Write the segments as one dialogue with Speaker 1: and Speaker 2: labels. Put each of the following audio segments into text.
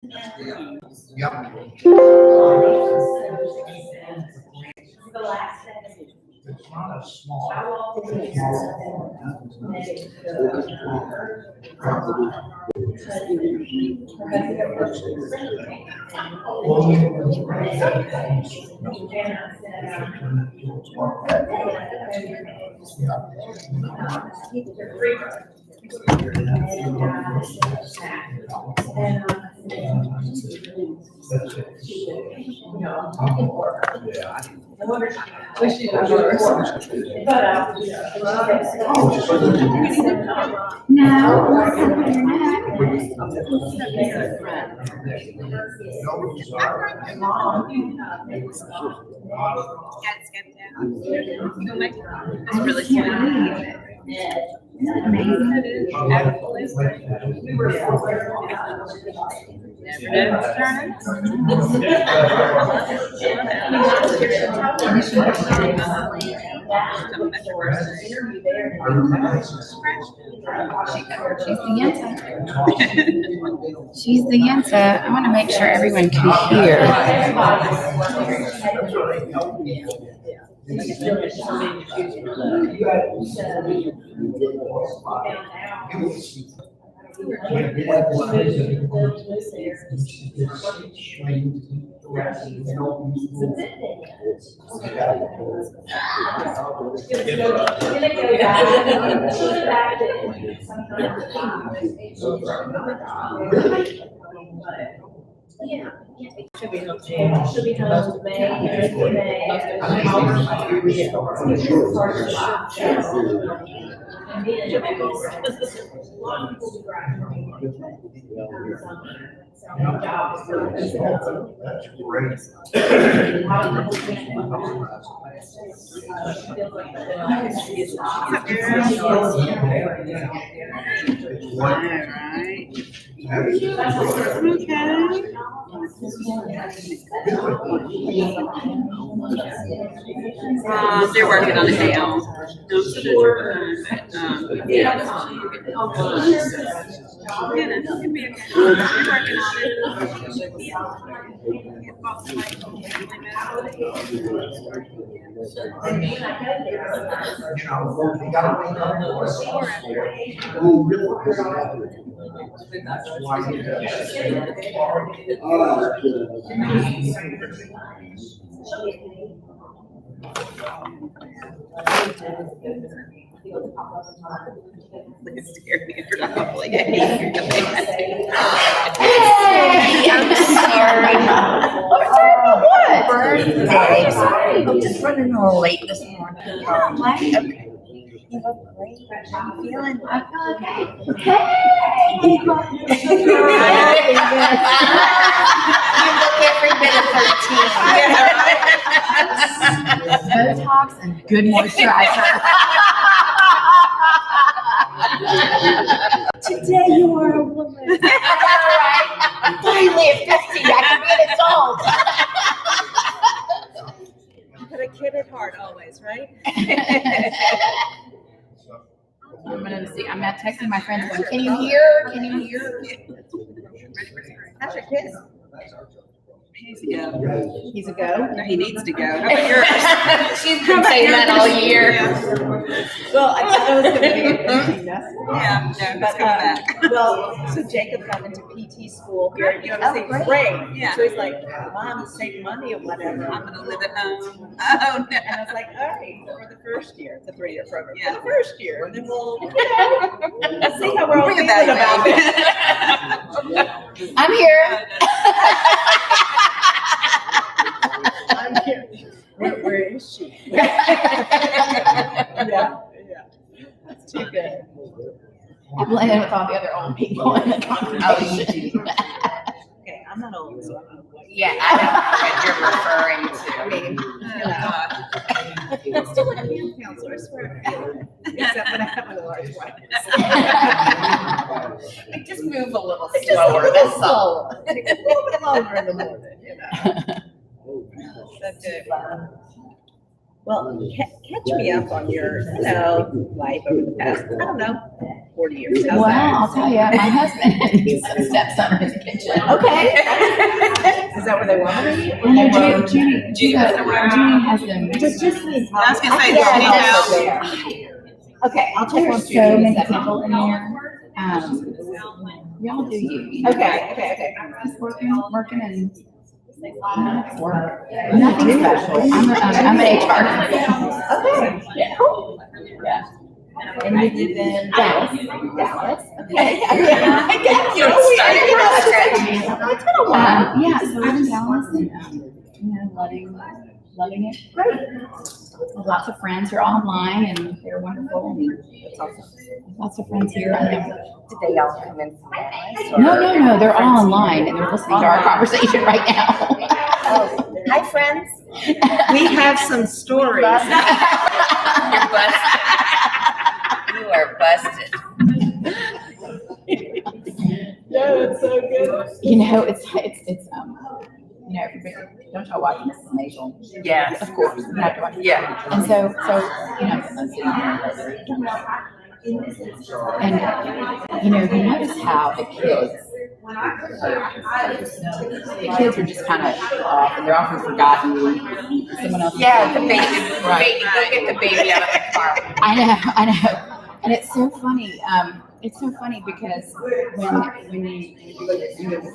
Speaker 1: It's not a small.
Speaker 2: It's really funny.
Speaker 3: She's the Yenta. I want to make sure everyone can hear.
Speaker 2: Should be home May.
Speaker 1: That's great.
Speaker 2: They're working on the hail.
Speaker 3: Sorry, I'm just running a little late this morning. Okay. You look great. I'm feeling. I feel okay. Hey! You look every bit of 13. Botox and good moisturizer. Today you are a woman. Right? Finally at 50, I can be an adult.
Speaker 2: Put a kid at heart always, right?
Speaker 3: I'm gonna see. I'm not texting my friends going, can you hear? Can you hear?
Speaker 2: How's your kid? He's a go.
Speaker 3: He's a go?
Speaker 2: No, he needs to go. How about yours?
Speaker 3: She's been saying that all year.
Speaker 2: Well, I thought it was going to be an empty nest. Yeah, no, let's come back. Well, so Jacob got into PT school here. You know, it's great. Yeah. So he's like, Mom, save money or whatever. I'm going to live at home. Oh, no. And I was like, all right, for the first year. It's a 3-year program. Yeah. For the first year. And then we'll, see how we're all feeling about it.
Speaker 3: I'm here.
Speaker 2: I'm here. Where is she? Yeah. That's too good.
Speaker 3: I blend in with all the other old people in the conversation.
Speaker 2: Okay, I'm not old, so I'm not white.
Speaker 3: Yeah, I know what you're referring to. I mean,
Speaker 2: I'm still like a meal counselor, I swear. Except when I have a large one.
Speaker 3: I just move a little slower. That's all.
Speaker 2: A little bit longer in the morning, you know. That's it. Well, catch me up on your, life over the past, I don't know, 40 years. How's
Speaker 3: Well,
Speaker 2: that?
Speaker 3: I'll tell you, my husband needs some stepson in the kitchen.
Speaker 2: Okay. Is that where they want to be?
Speaker 3: Well, no, Judy has them.
Speaker 2: Just me.
Speaker 4: I was gonna say,
Speaker 2: Yeah,
Speaker 4: Judy
Speaker 2: that's
Speaker 4: House.
Speaker 2: okay. Okay, I'll check on
Speaker 3: There's
Speaker 2: Judy.
Speaker 3: so many people in there. Y'all do you.
Speaker 2: Okay.
Speaker 3: Just working and work. Nothing special. I'm an HR.
Speaker 2: Okay.
Speaker 3: Yeah. Yeah.
Speaker 2: And you live in Dallas? Okay.
Speaker 3: Yeah.
Speaker 4: You're starting
Speaker 2: It's been a while.
Speaker 3: Yeah, so I'm in Dallas and, loving it. Great. Lots of friends are online and they're wonderful. And lots of friends here. I know.
Speaker 5: Did they all come in from Dallas?
Speaker 3: No, they're all online and they're listening to our conversation right now.
Speaker 5: Oh, hi, friends.
Speaker 2: We have some stories.
Speaker 5: You're busted. You are busted.
Speaker 2: No, it's so good.
Speaker 3: You know, it's everybody, don't y'all watch Mrs. Maisel?
Speaker 5: Yes.
Speaker 3: Of course, you have to watch it.
Speaker 5: Yeah.
Speaker 3: And so, I'm sitting here and, you notice how the kids are just kind of off, and they're often forgotten. Someone else.
Speaker 5: Yeah, the baby.
Speaker 3: Right.
Speaker 5: Go get the baby out of the car.
Speaker 3: I know. And it's so funny. It's so funny because when you watch it, you're like,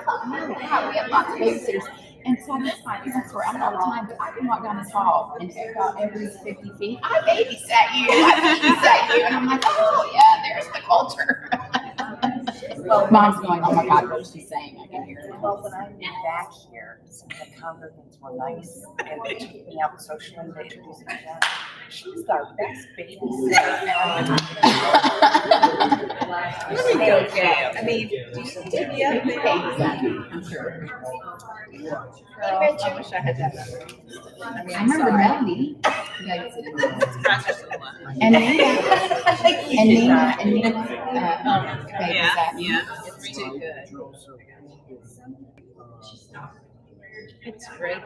Speaker 3: oh, wow, we have lots of babysitters. And so I guess my parents were out all the time, but I can walk down this hall and about every 50 feet, I babysat you. And I'm like, oh, yeah, there's the culture. Mom's going, oh my God, what is she saying? I can hear it.
Speaker 5: Well, when I moved back here, some of the congregants were nice, and they took me out socially. They introduced me to them. She was our best babysitter.
Speaker 2: Okay. I mean, do you take me up there?
Speaker 3: I'm sure.
Speaker 2: I wish I had that number.
Speaker 3: I remember Melanie. And Nina.
Speaker 4: Yeah.
Speaker 2: It's too good. It's great.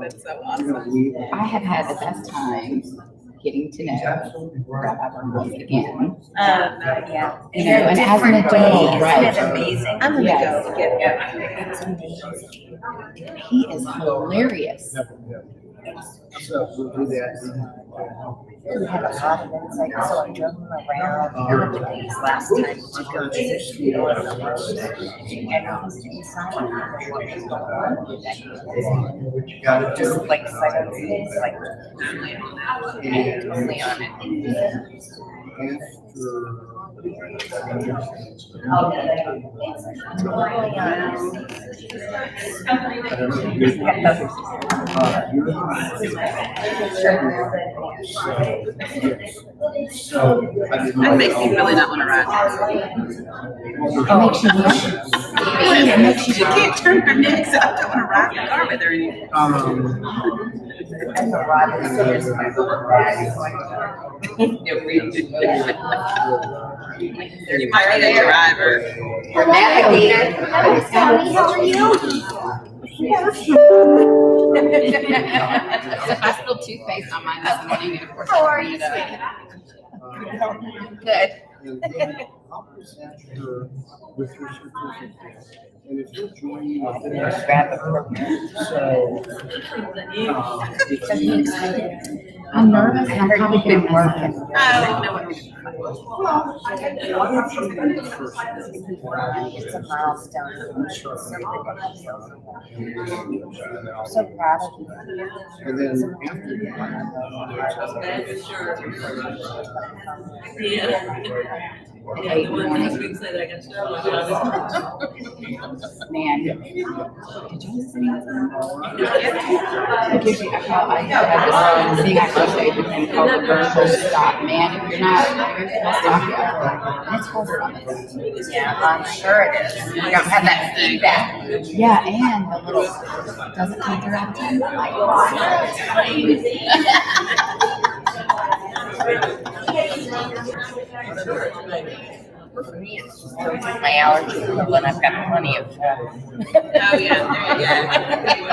Speaker 2: That's so awesome.
Speaker 3: I have had the best time getting to know Rabbi Bernholz again.
Speaker 5: Yeah.
Speaker 3: You know, and as an adult, right?
Speaker 5: Isn't it amazing?
Speaker 2: I'm gonna
Speaker 3: Yes.
Speaker 2: go get
Speaker 5: It's amazing.
Speaker 3: He is hilarious.
Speaker 1: So we'll do that.
Speaker 5: We had a lot of insight, so I drove him around the days last time to go to the studio and the house. And inside of what is going on with that.
Speaker 1: What you gotta
Speaker 5: Just
Speaker 1: do.
Speaker 5: like silence, it's like totally on it.
Speaker 4: That makes me really not want to ride.
Speaker 3: It makes you wish. It makes
Speaker 4: She
Speaker 3: you
Speaker 4: can't turn her neck, so I don't want to ride in the car with her anymore.
Speaker 5: And the rod is serious, my little bag is like.
Speaker 4: You might be a driver.
Speaker 3: dramatically.
Speaker 5: How are you?
Speaker 3: I spilled toothpaste on mine this morning, and of course.
Speaker 5: How are you?
Speaker 3: Good.
Speaker 1: And then I'll present her with her certificate. And if you'll join me with this, so,
Speaker 3: I'm nervous, and I'm probably going to working.
Speaker 4: I don't know what we're doing.
Speaker 5: It's a milestone. I'm so proud of you.
Speaker 1: and then after
Speaker 3: Hey, good morning. Man. Did you listen? Because I have this thing I crocheted with him called the Bernholz Stop. Man, if you're not, I'll stop you. And it's full from it.
Speaker 5: Yeah, I'm sure it is. We don't have that feedback.
Speaker 3: Yeah, and the little doesn't come through out of 10. Like,
Speaker 5: For me, it's just my allergy pill, and I've got plenty of.
Speaker 4: Oh, yeah, there you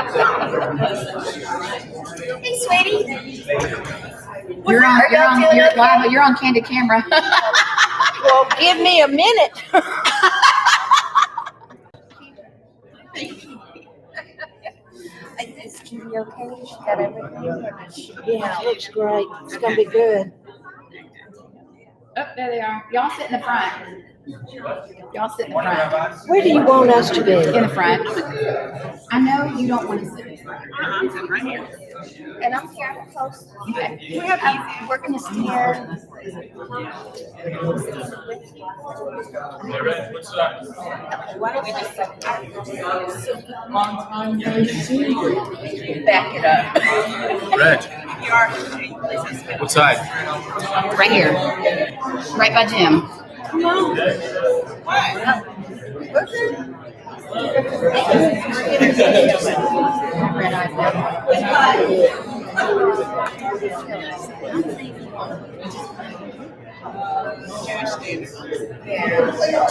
Speaker 5: Hey, sweetie.
Speaker 3: You're live. You're on candid camera.
Speaker 2: Well, give me a minute.
Speaker 5: Is Judy okay? She got everything?
Speaker 2: Yeah, it looks great. It's gonna be good.
Speaker 3: Oh, there they are. Y'all sit in the front. Y'all sit in the front.
Speaker 2: Where do you want us to be?
Speaker 3: In the front. I know you don't want to sit in the front.
Speaker 4: I'm sitting right here.
Speaker 5: And I'm here close.
Speaker 3: Okay.
Speaker 5: I'm working this here.
Speaker 4: Why don't we just
Speaker 3: Long time no see.
Speaker 5: Back it up.
Speaker 6: Reg, what side?
Speaker 3: Right here. Right by Jim. Red eyes.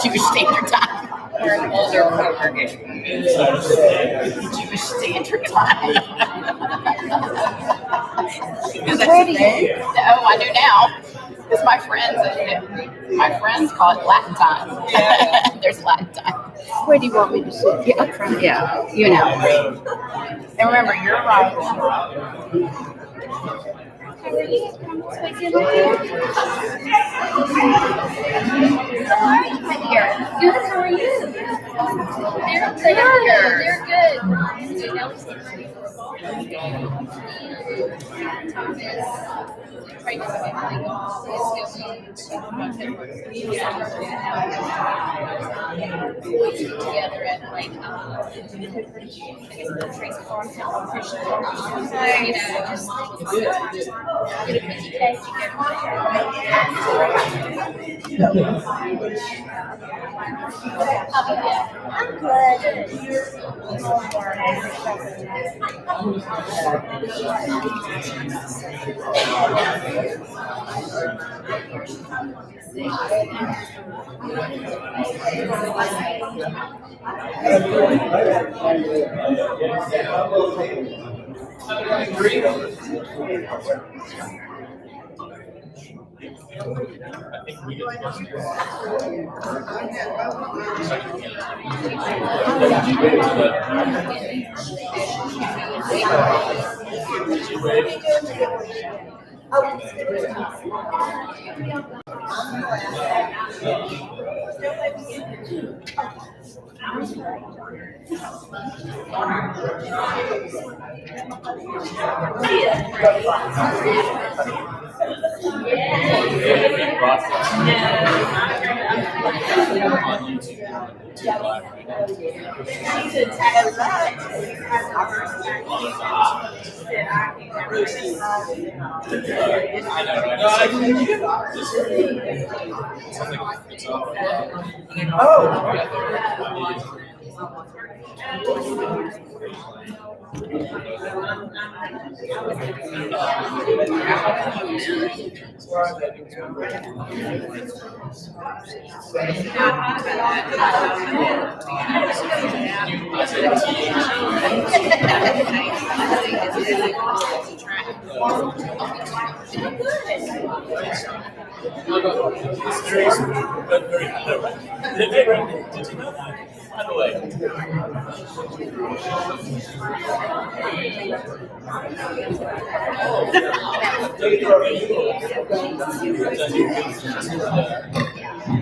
Speaker 3: Jewish Standard Time.
Speaker 5: We're an older congregation.
Speaker 3: Jewish Standard Time.
Speaker 2: Where do you?
Speaker 3: Oh, I do now. Because my friends call it Latin time. There's Latin time.
Speaker 2: Where do you want me to sit?
Speaker 3: Yeah, up front. Yeah, you know. And remember, you're right.
Speaker 5: How are you?
Speaker 3: Here.
Speaker 5: Good, how are you? They're good.
Speaker 3: Together at like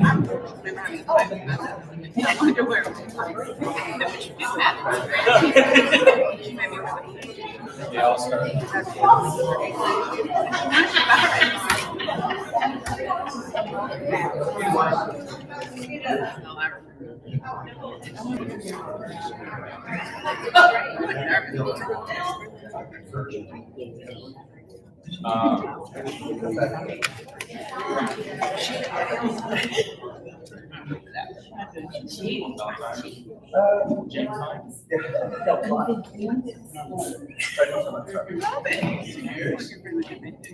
Speaker 5: I'm good.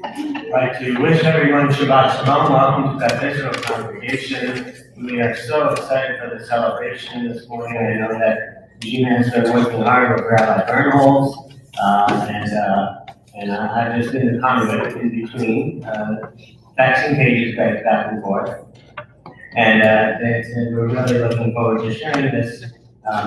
Speaker 7: I'd like to wish everyone Shabbat Shalom. Welcome to that digital congregation. We are so excited for the celebration this morning. I know that Regina has been working hard with Rabbi Bernholz, and I've just been the conduit in between, faxing pages back and forth. And we're really looking forward to sharing this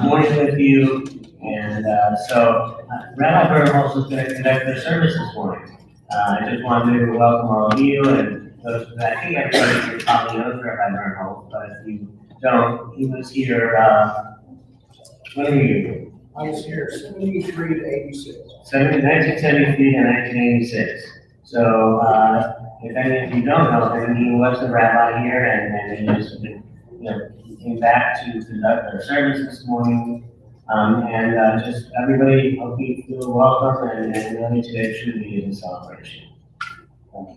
Speaker 7: morning with you. And so Rabbi Bernholz is going to conduct the service this morning. I just wanted to welcome all of you, and those, I think everybody here probably knows Rabbi Bernholz, but if you don't, he was here, when were you?
Speaker 1: I was here 73 to 86.
Speaker 7: 1973 to 1986. So, if any of you don't know him, he was the rabbi here, and he just, he came back to conduct our service this morning. Just everybody, hope you feel welcome, and really today truly is a celebration. Thank you.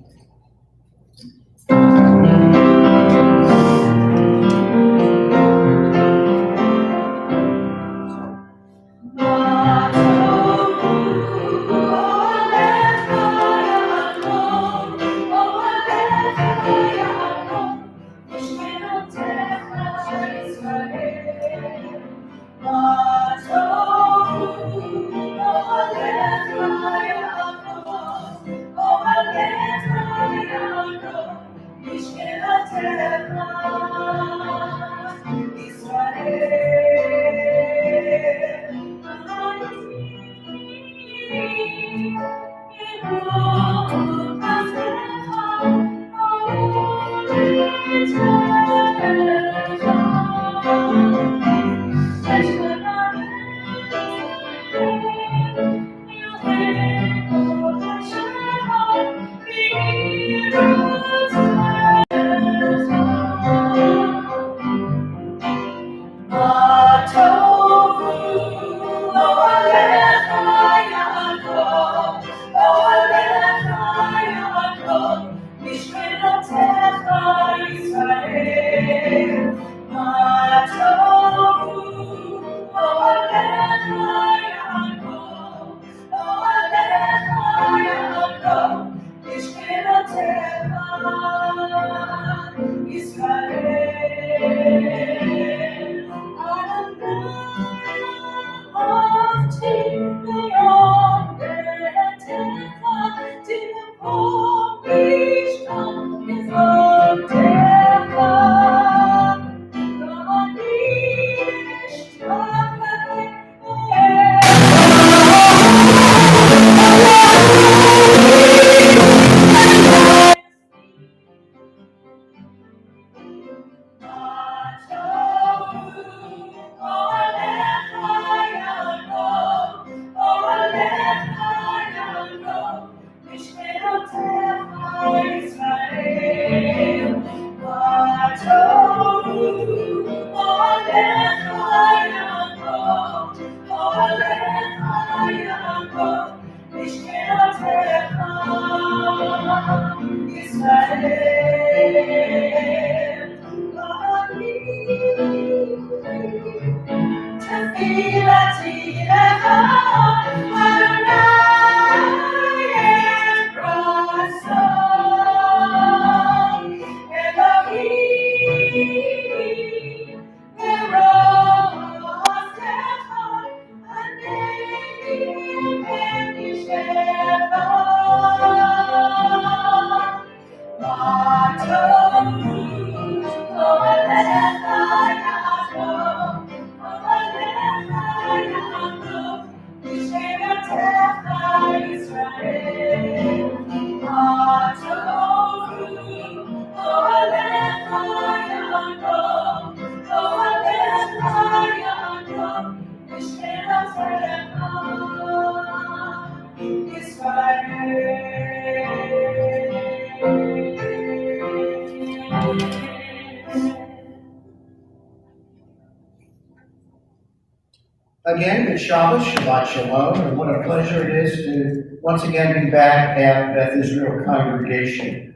Speaker 1: Again, good Shabbos, Shabbat Shalom, and what a pleasure it is to once again be back at Beth Israel Congregation.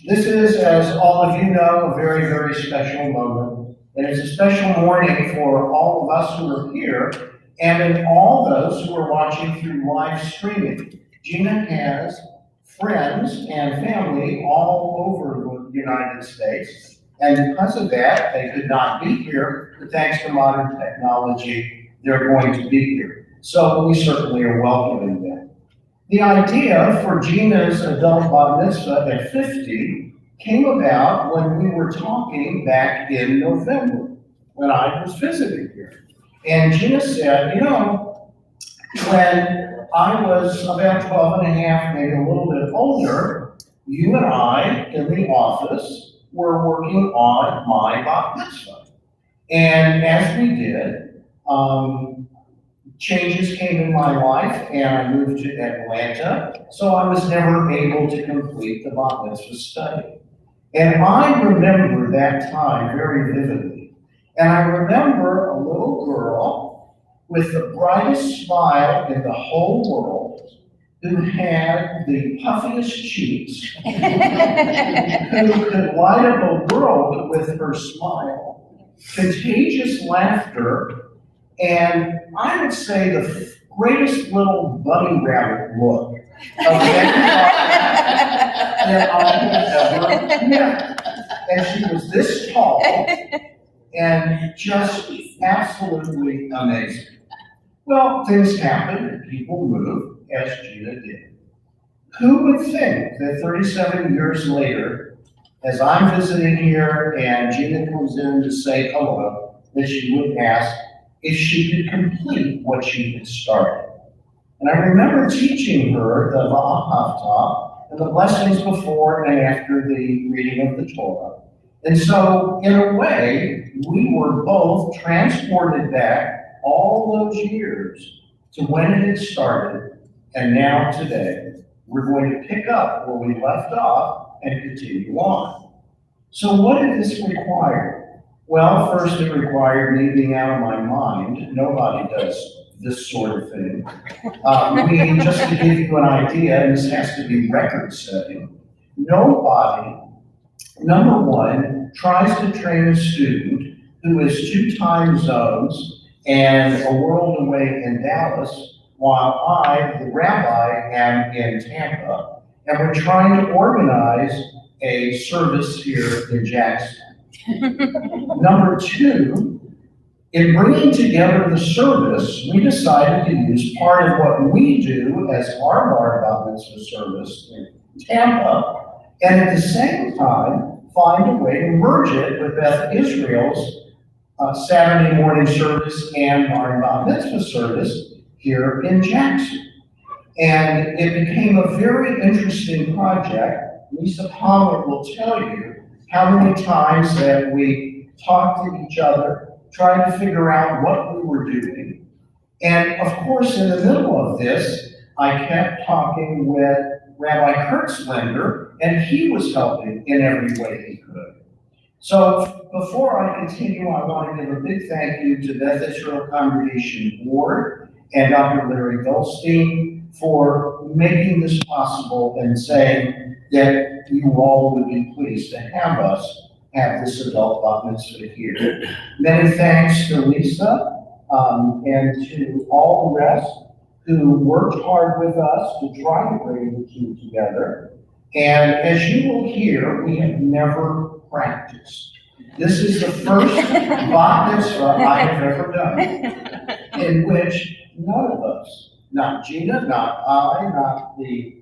Speaker 1: This is, as all of you know, a very, very special moment, and it's a special morning for all of us who are here, and all those who are watching through live streaming. Gina has friends and family all over the United States, And because of that, they could not be here, but thanks to modern technology, they're going to be here. So we certainly are welcoming them. The idea for Gina's adult bar mitzvah at 50 came about when we were talking back in November, when I was visiting here. And Gina said, you know, when I was about 12 and a half, maybe a little bit older, you and I in the office were working on my bar mitzvah. And as we did, changes came in my life and I moved to Atlanta, so I was never able to complete the bar mitzvah study. And I remember that time very vividly. And I remember a little girl with the brightest smile in the whole world, who had the puffiest cheeks, who could light up a world with her smile, contagious laughter, and I would say the greatest little bunny rabbit look of anybody that I have ever met. And she was this tall and just absolutely amazing. Well, things happen and people move, as Gina did. Who would think that 37 years later, as I'm visiting here and Gina comes in to say hello, that she would ask if she could complete what she had started. And I remember teaching her the Va'ahavta and the blessings before and after the reading of the Torah. And so, in a way, we were both transported back all those years to when it had started, and now today, we're going to pick up where we left off and continue on. So what did this require? Well, first it required me being out of my mind. Nobody does this sort of thing. Just to give you an idea, and this has to be record setting, nobody, number one, tries to train a student who is 2 time zones and a world away in Dallas, while I, the rabbi, am in Tampa, and we're trying to organize a service here in Jackson. Number 2, in bringing together the service, we decided to use part of what we do as our Bar Bat Mitzvah service in Tampa, and at the same time, find a way to merge it with Beth Israel's Saturday morning service and Bar Bat Mitzvah service here in Jackson. And it became a very interesting project. Lisa Palmer will tell you how many times that we talked to each other, trying to figure out what we were doing. And of course, in the middle of this, I kept talking with Rabbi Kurtzlender, and he was helping in every way he could. So before I continue, I want to give a big thank you to Beth Israel Congregation Board and Dr. Larry Goldstein for making this possible and saying that you all would be pleased to have us have this adult bat mitzvah here. Many thanks to Lisa and to all the rest who worked hard with us to try to bring the two together. And as you will hear, we have never practiced. This is the first bat mitzvah I have ever done in which none of us, not Gina, not I, not the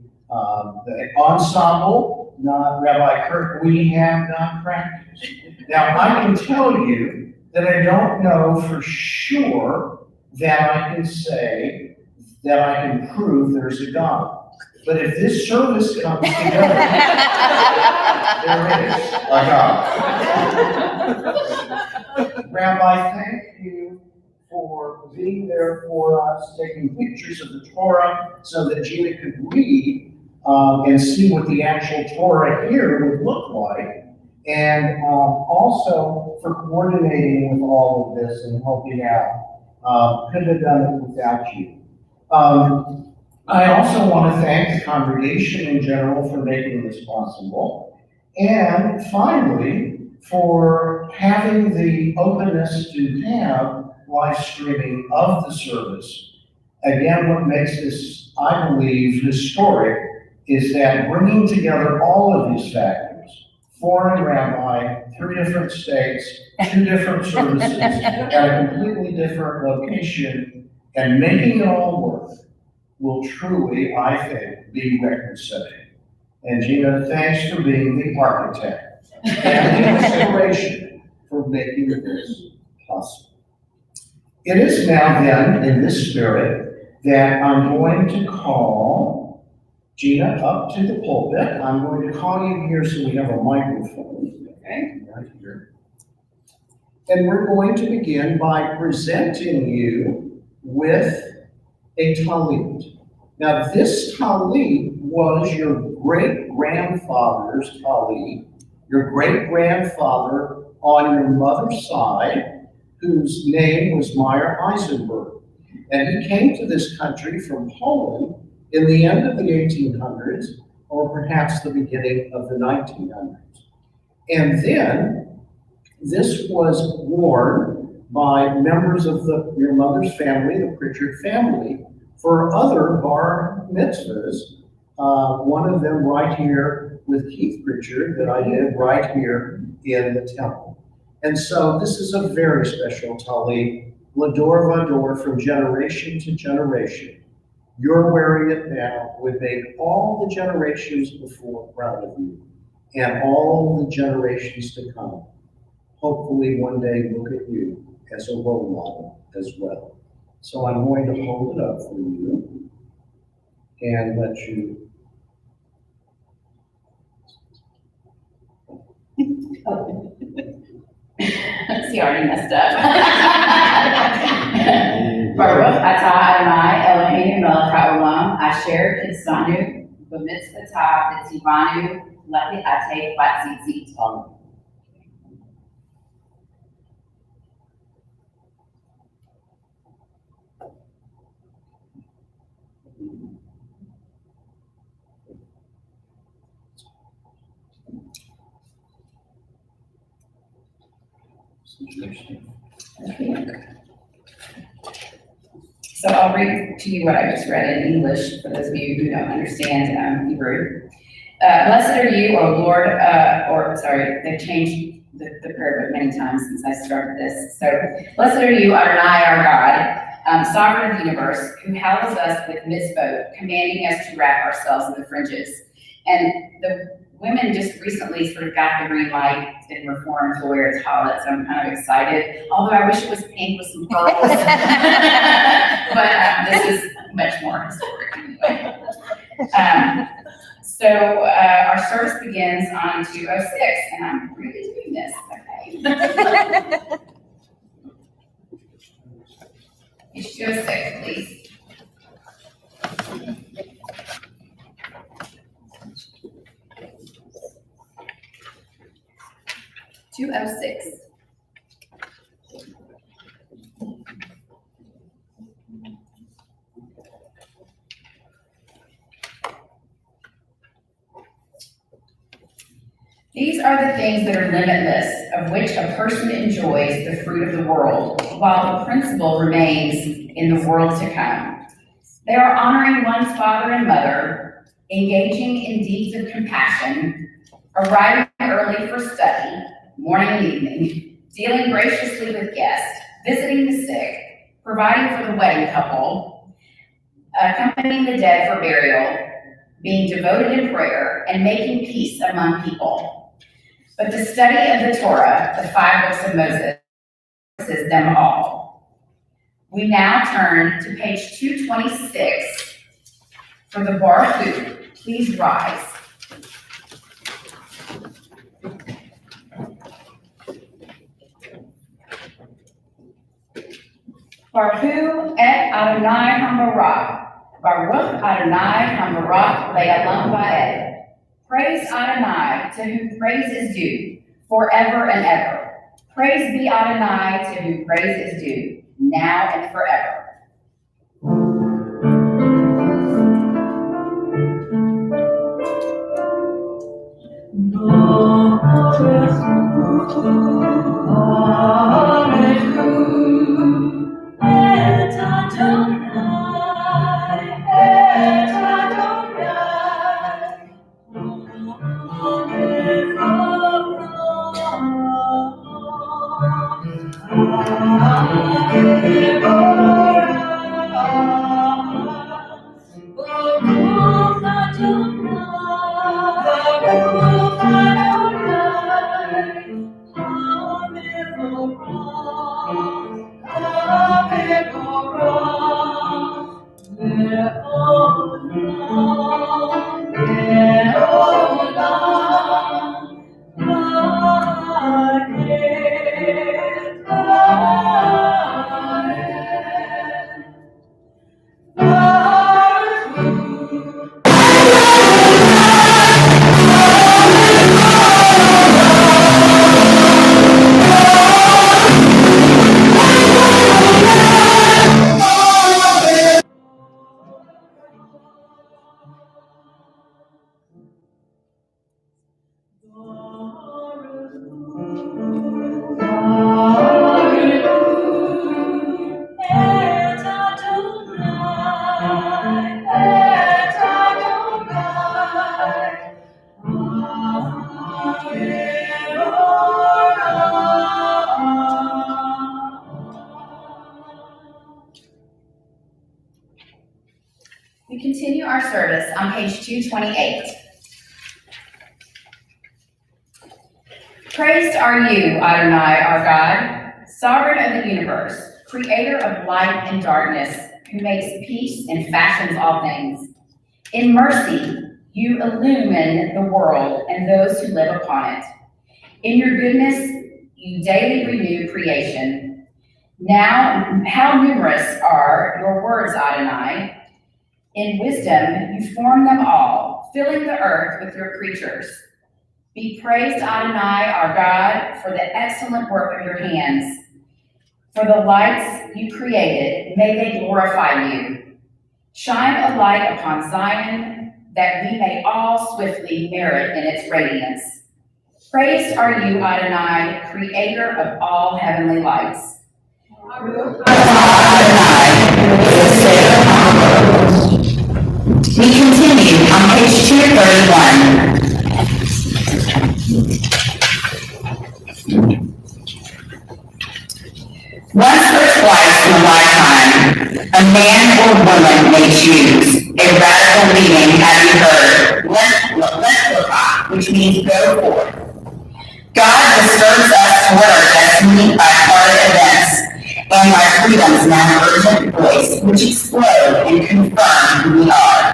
Speaker 1: ensemble, not Rabbi Kirk, we have not practiced. Now, I can tell you that I don't know for sure that I can say that I can prove there's a God. But if this service comes together, there is a God. Rabbi, thank you for being there for us, taking pictures of the Torah so that Gina could read and see what the actual Torah here would look like, and also for coordinating with all of this and helping out. Couldn't have done it without you. I also want to thank the congregation in general for making this possible, and finally, for having the openness to have live streaming of the service. Again, what makes this, I believe, historic is that bringing together all of these factors, foreign rabbi, 3 different states, 2 different services, at a completely different location, and making it all work will truly, I think, be record-setting. And Gina, thanks for being the architect and the inspiration for making this possible. It is now then, in this spirit, that I'm going to call Gina up to the pulpit. I'm going to call you here so we have a microphone. Okay, right here. And we're going to begin by presenting you with a talit. Now, this talit was your great-grandfather's talit, your great-grandfather on your mother's side, whose name was Meyer Eisenberg. And he came to this country from Poland in the end of the 1800s, or perhaps the beginning of the 1900s. And then this was worn by members of your mother's family, the Pritchard family, for other bar mitzvahs. One of them right here with Keith Pritchard that I did right here in the temple. And so this is a very special talit, Lador Vador, from generation to generation. You're wearing it now would make all the generations before proud of you, and all the generations to come hopefully one day look at you as a role model as well. So I'm going to hold it up for you and let you.
Speaker 3: See, I already messed up. Baruch atah Adonai Eloheinu melech haolam asher kitzanu b'mitzvotah v'tzivanu le'ateh b'tzitzit. So I'll read to you what I just read in English for those of you who don't understand Hebrew. Blessed are you, O Lord, they've changed the prayer book many times since I started this. So, blessed are you, Adonai, our God, sovereign of the universe, who hallows us with mitzvot, commanding us to wrap ourselves in the fringes. And the women just recently sort of got the green light in Reform to wear talit, so I'm kind of excited. Although I wish it was pink with some pearls. But this is much more historic anyway. So our service begins on 2:06, and I'm really doing this, okay? Page 2:06, please. These are the things that are limitless, of which a person enjoys the fruit of the world, while the principle remains in the world to come. They are honoring one's father and mother, engaging in deeds of compassion, arriving early for study, morning and evening, dealing graciously with guests, visiting the sick, providing for the wedding couple, accompanying the dead for burial, being devoted in prayer, and making peace among people. But the study of the Torah, the 5 books of Moses, is them all. We now turn to page 226 for the Baruch. Please rise. Baruch et Adonai HaMarach. Baruch Adonai HaMarach Le'olam Va'ed. Praise Adonai, to whom praise is due, forever and ever. Praise be Adonai, to whom praise is due, now and forever. We continue our service on page 228. Praised are you, Adonai, our God, sovereign of the universe, creator of light and darkness, who makes peace and fashions all things. In mercy, you illumine the world and those who live upon it. In your goodness, you daily renew creation. Now, how numerous are your words, Adonai. In wisdom, you form them all, filling the earth with your creatures. Be praised, Adonai, our God, for the excellent work of your hands. For the lights you created, may they glorify you. Shine a light upon Zion, that we may all swiftly merit in its radiance. Praised are you, Adonai, creator of all heavenly lights. We continue on page 231. Once or twice in a lifetime, a man or woman may choose a radical leading, having heard, "Let," which means go forth. God disturbs us toward our destiny by hard events, and by freedom's now urgent voice, which explode and confirm who we are.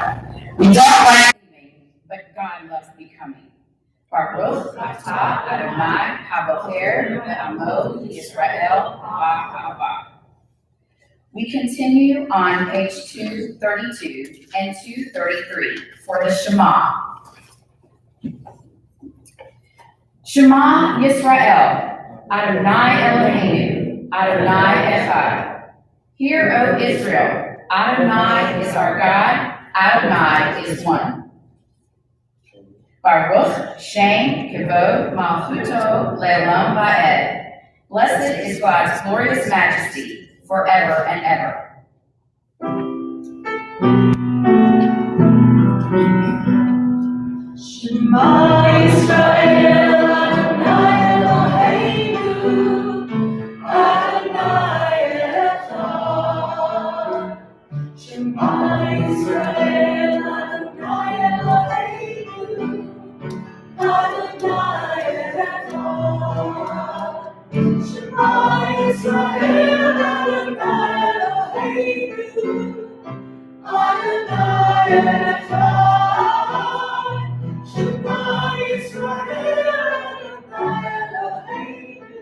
Speaker 3: We don't like leaving, but God loves becoming. Baruch atah Adonai habocher le'amo Yisrael ha'ava. We continue on page 232 and 233 for the Shema. Shema Yisrael, Adonai Eloheinu, Adonai Echad. Hear, O Israel, Adonai is our God, Adonai is one. Baruch Shem Kavod Malchuto Le'olam Va'ed. Blessed is God's glorious majesty forever and ever.
Speaker 8: Shema Yisrael, Adonai Eloheinu, Adonai Echad. Shema Yisrael, Adonai Eloheinu, Adonai Echad. Shema Yisrael, Adonai Eloheinu, Adonai Echad. Shema Yisrael, Adonai Eloheinu,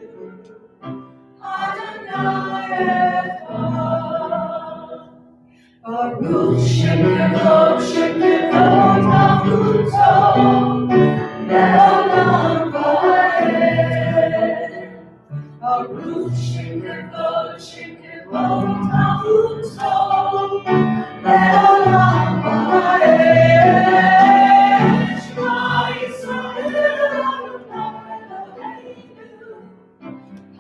Speaker 8: Adonai Echad. Baruch Shekevod Malchuto, Le'olam Va'ed. Baruch Shekevod Malchuto, Le'olam Va'ed. Shema Yisrael, Adonai Eloheinu,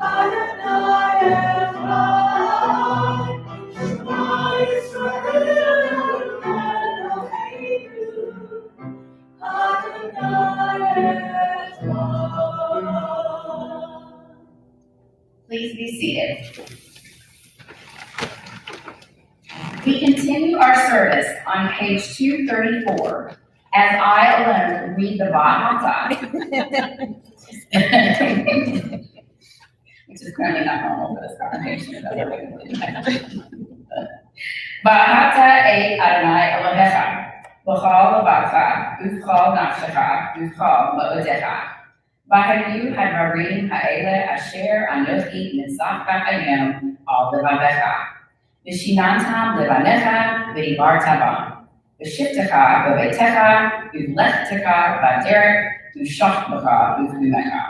Speaker 8: Adonai Echad. Shema Yisrael, Adonai Eloheinu, Adonai Echad.
Speaker 3: Please be seated. We continue our service on page 234 as I alone read the Baha'u'llah, which is currently not normal for this congregation. Baha'u'llah et Adonai Elohecha, b'chol levacha, u'b'chol nafshecha, u'b'chol ma'odecha. V'hayu hadvarim ha'ele asher anochi nitzachta hayom al levavecha. V'shinantam levanecha v'dibarta bam. V'shiftecha b'beitecha v'lechtecha v'derek v'shachmecha v'chumecha.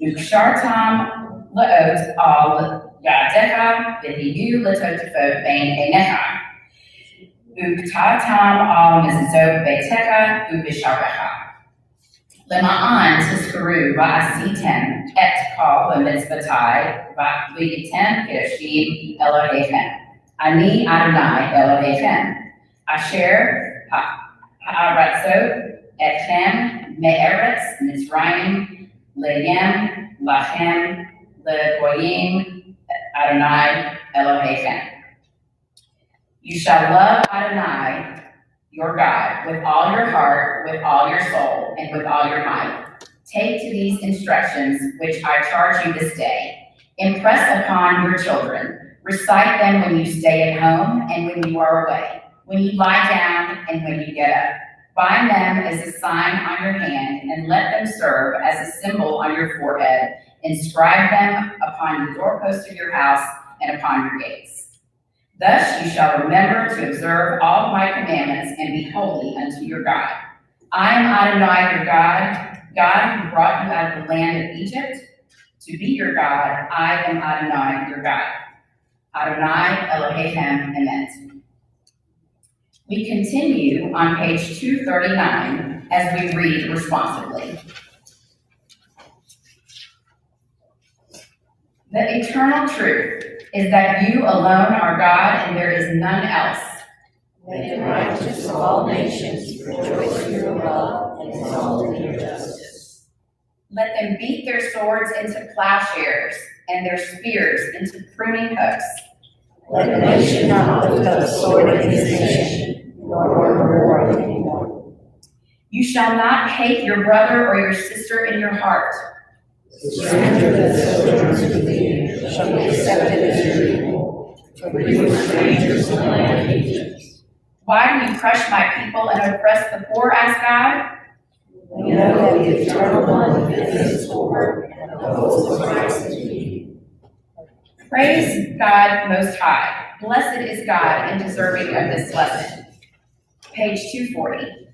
Speaker 3: V'kshartam le'ot al yadecha v'hiyu letotifot bein einecha. V'ktatam al mezuzot beitecha v'bisharecha. Lema'an tiskaru va'asitem et kol v'mitzvatai v'yitem kedoshim Elohechem. Ani Adonai Elohechem. Asher ha'aratzot etchem me'eretz Mitzrayim le'yem lachem le'goyim Adonai Elohechem. You shall love Adonai your God with all your heart, with all your soul, and with all your might. Take to these instructions which I charge you this day. Impress upon your children. Recite them when you stay at home and when you are away, when you lie down and when you get up. Bind them as a sign on your hand and let them serve as a symbol on your forehead. Inscribe them upon the doorposts of your house and upon your gates. Thus you shall remember to observe all my commandments and be holy unto your God. I am Adonai your God, God who brought you out of the land of Egypt. To be your God, I am Adonai your God. Adonai Elohechem Emet. We continue on page 239 as we read responsively. The eternal truth is that you alone are God and there is none else.
Speaker 8: May the righteous of all nations rejoice in your love and exalt in your justice.
Speaker 3: Let them beat their swords into plowshares and their spears into pruning hooks.
Speaker 8: Let a nation not lift up a sword against nation, nor war anymore.
Speaker 3: You shall not hate your brother or your sister in your heart.
Speaker 8: The stranger that sojourns with you shall be accepted as your equal, for we were strangers in the land of Egypt.
Speaker 3: Why do you crush my people and oppress the poor, asked God?
Speaker 8: We know that the Eternal One gives his poor and upholds the Christ in you.
Speaker 3: Praise God Most High. Blessed is God and deserving of this lesson. Page 240.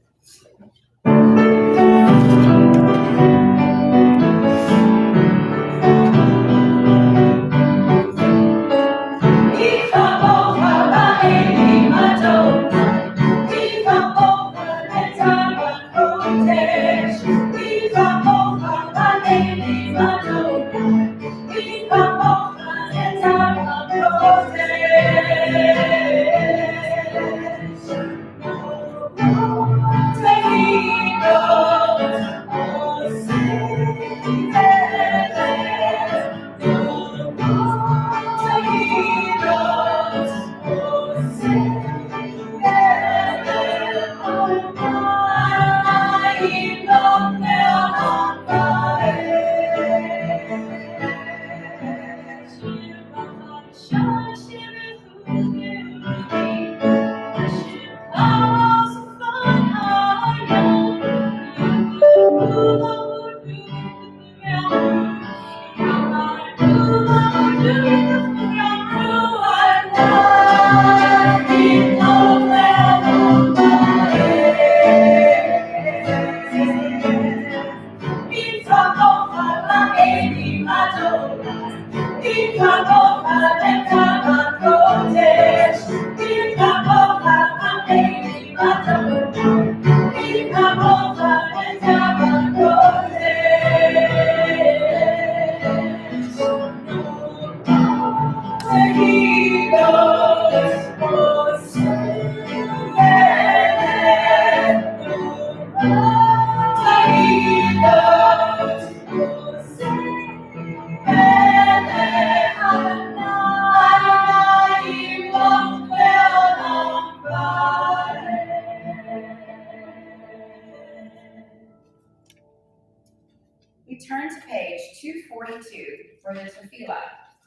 Speaker 3: 242 for the tefillah.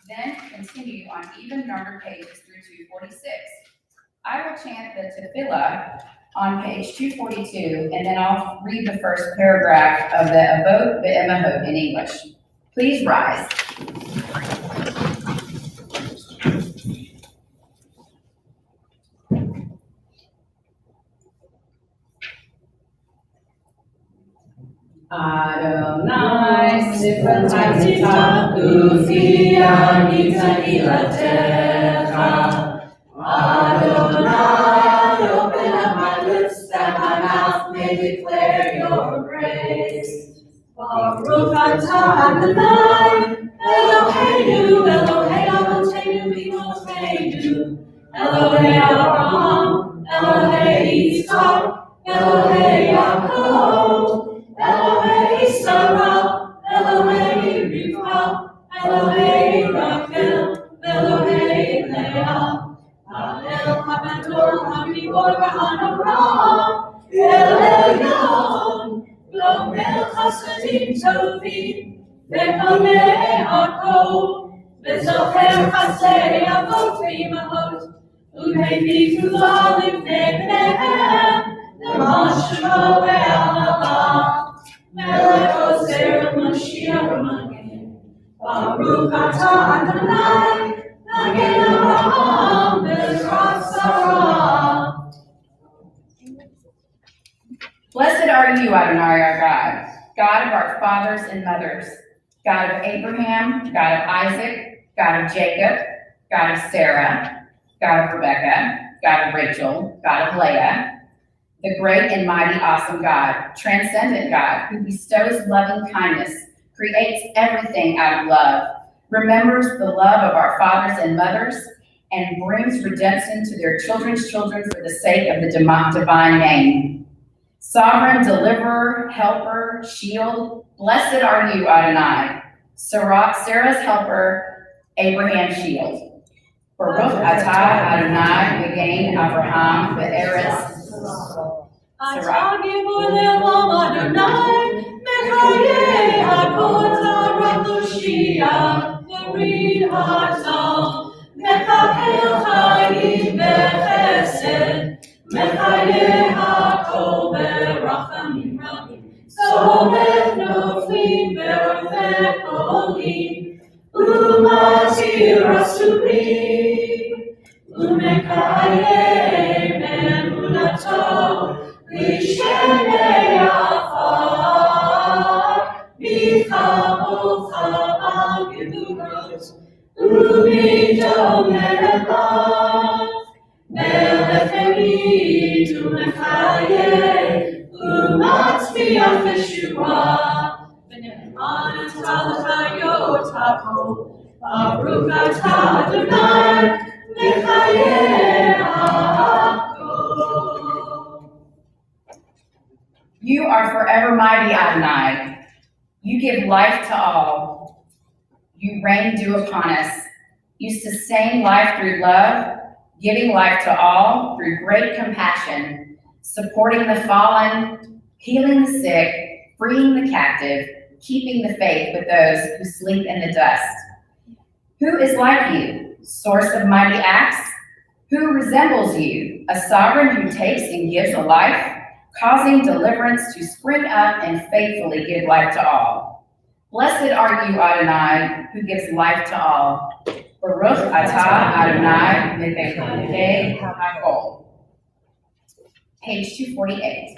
Speaker 3: Then continue on even numbered pages through 246. I will chant the tefillah on page 242, and then I'll read the first paragraph of the Avot Ve'emahot in English. Please rise. Adonai Sifat Ufia Nitanilatecha. Adonai, open up my lips that my mouth may declare your praise. Baruch atah Adonai, Eloheinu, Elohei Avotenu V'Imotenu, Elohei Abraham, Elohei Yitzchak, Elohei Yaakov, Elohei Sarah, Elohei Rivka, Elohei Rachel, Elohei Leah, El Hagadol HaGibor VaHanarah, El Elyon, Gomel Chasadim Tovim, V'Kameh Hakol, V'Zocher Chasei Avot V'Imahot, U'Mei Tefillah Livnei Bneihem, L'man Shemo Ve'Ahavah, Melech Ozer Mashiach Magen, Baruch atah Adonai, Magen Avraham Bezrat Sarah. Blessed are you, Adonai, our God, God of our fathers and mothers, God of Abraham, God of Isaac, God of Jacob, God of Sarah, God of Rebekah, God of Rachel, God of Leah, the great and mighty, awesome God, transcendent God, who bestows loving kindness, creates everything out of love, remembers the love of our fathers and mothers, and brings redemption to their children's children for the sake of the divine name. Sovereign, deliverer, helper, shield, blessed are you, Adonai, Sarah's helper, Abraham's shield. Baruch atah Adonai, Megain Avraham, Be'eretz Sarah. You are forever mighty, Adonai. You give life to all. You rain dew upon us. You sustain life through love, giving life to all through great compassion, supporting the fallen, healing the sick, freeing the captive, keeping the faith with those who sleep in the dust. Who is like you, source of mighty acts? Who resembles you, a sovereign who takes and gives a life, causing deliverance to spring up and faithfully give life to all? Blessed are you, Adonai, who gives life to all. Baruch atah Adonai Megain Hakol. Page 248.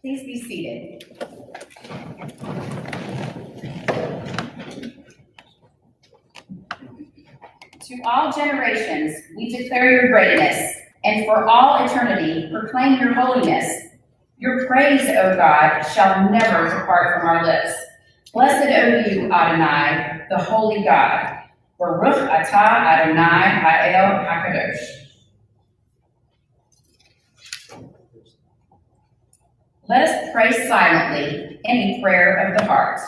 Speaker 3: Please be seated. To all generations, we declare your greatness, and for all eternity, proclaim your holiness. Your praise, O God, shall never depart from our lips. Blessed are you, Adonai, the holy God. Baruch atah Adonai ha'el hakadosh. Let us pray silently, any prayer of the heart.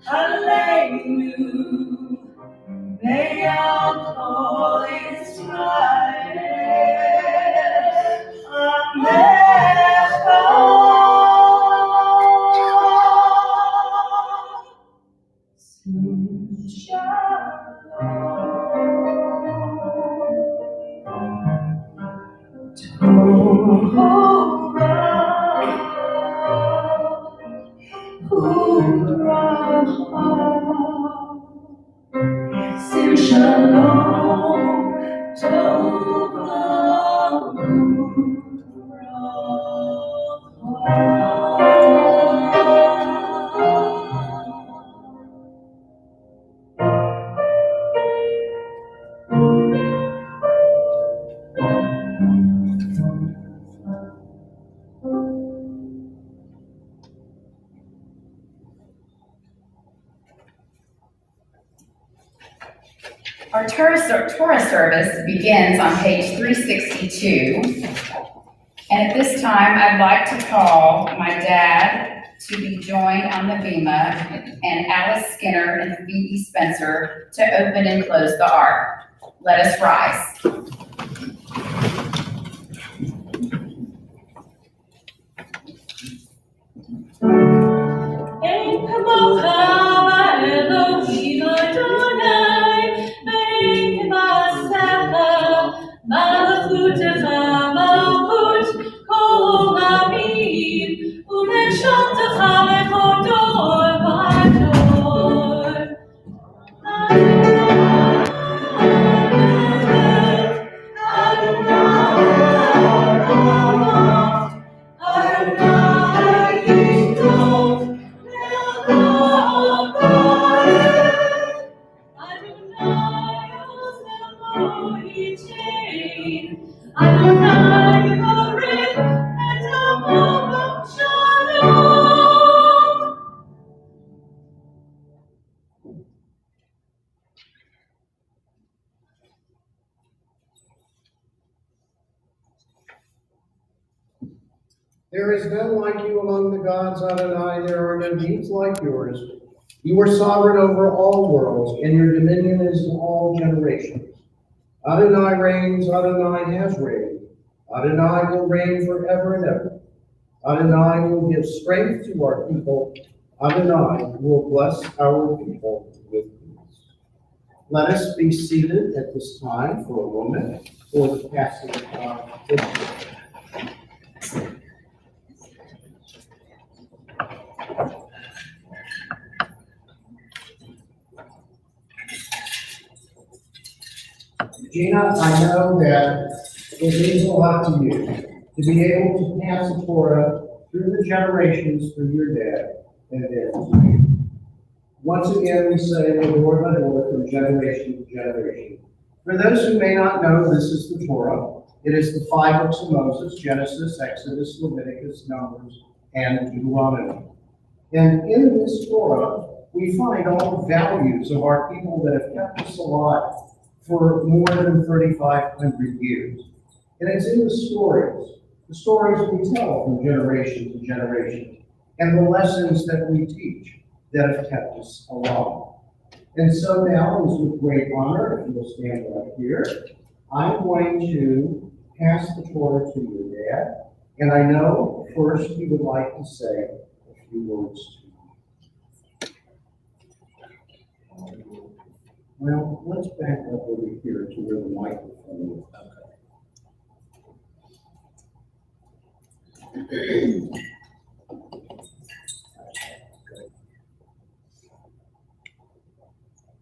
Speaker 8: Hallelujah.
Speaker 3: Our Torah service begins on page 362. And at this time, I'd like to call my dad to be joined on the bima, and Alice Skinner and Phoebe Spencer to open and close the ark. Let us rise.
Speaker 1: There is none like you among the gods, Adonai. There are no deeds like yours. You are sovereign over all worlds, and your dominion is in all generations. Adonai reigns, Adonai has reigned. Adonai will reign forever and ever. Adonai will give strength to our people. Adonai will bless our people with peace. Let us be seated at this time for a moment for the passing of Israel. Regina, I know that it means a lot to you to be able to pass the Torah through the generations through your dad and then to you. Once again, we say the Lord by Lord from generation to generation. For those who may not know, this is the Torah. It is the 5 books of Moses: Genesis, Exodus, Leviticus, Numbers, and Deuteronomy. And in this Torah, we find all the values of our people that have kept us alive for more than 3,500 years. And it's in the stories we tell from generation to generation, and the lessons that we teach that have kept us alive. And so now, it is with great honor, if you'll stand right here, I'm going to pass the Torah to your dad, and I know first he would like to say a few words to you. Well, let's back up over here to where the microphone is.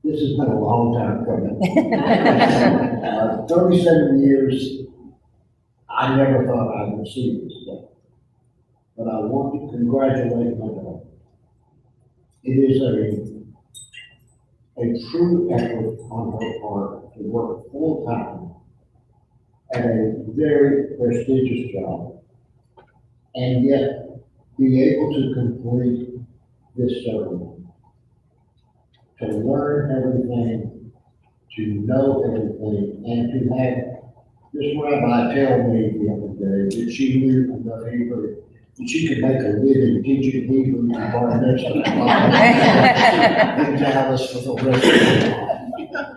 Speaker 1: This has been a long time coming. 37 years, I never thought I would see this day. But I want to congratulate my daughter. It is a true effort on her part to work full time at a very prestigious job and yet be able to complete this ceremony, to learn everything, to know everything, and to have this rabbi tell me the other day that she knew enough Hebrew that she could make a living teaching Hebrew in Bar Mitzvah in Dallas for the rest of her life,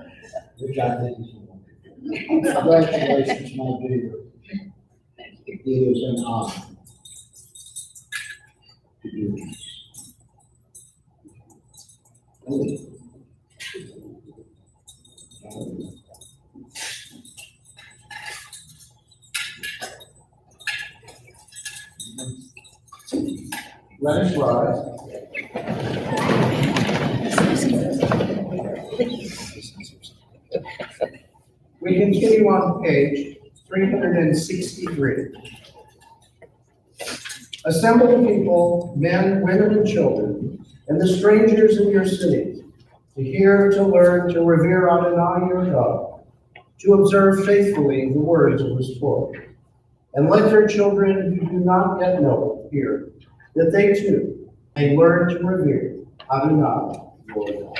Speaker 1: which I think is wonderful. Congratulations, my dear. It is an honor to do this. Let us rise. We continue on page 363. Assemble people, men, women, and children, and the strangers in your cities, to hear, to learn, to revere Adonai your God, to observe faithfully the words of this book. And let their children who do not yet know it hear, that they too may learn to revere Adonai your God.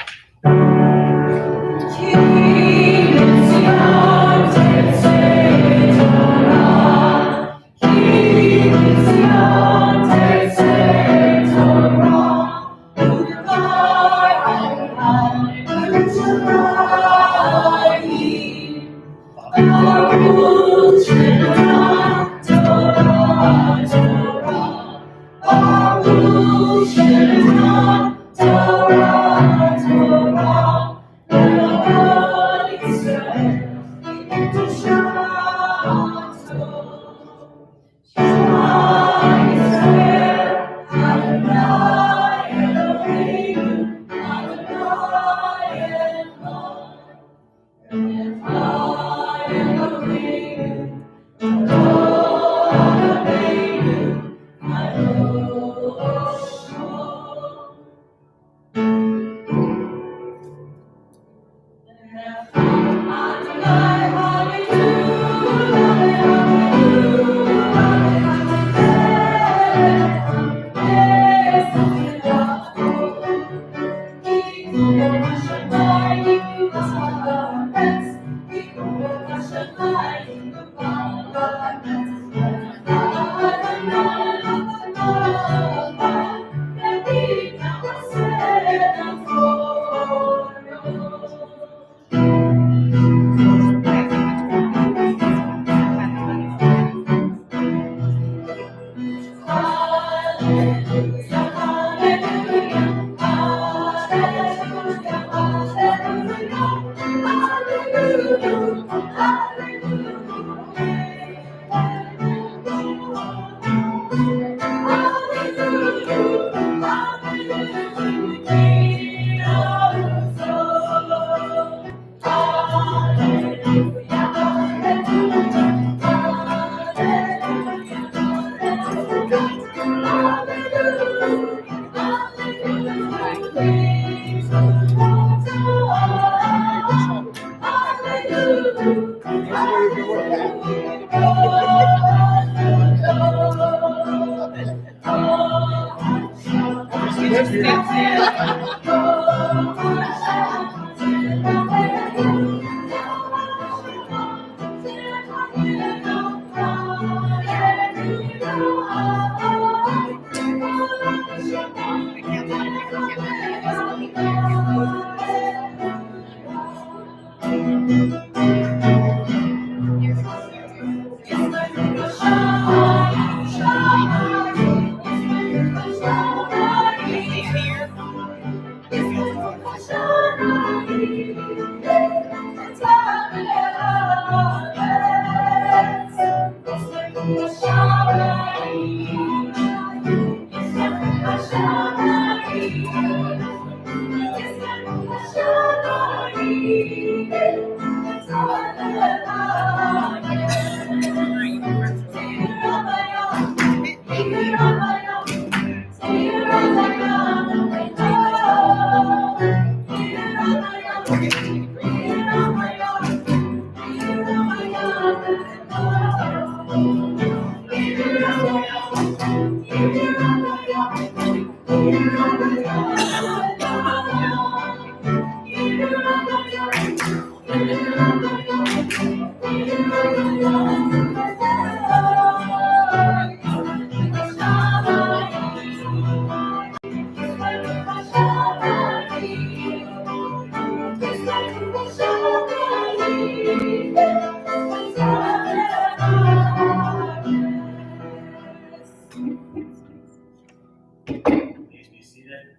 Speaker 7: Please be seated.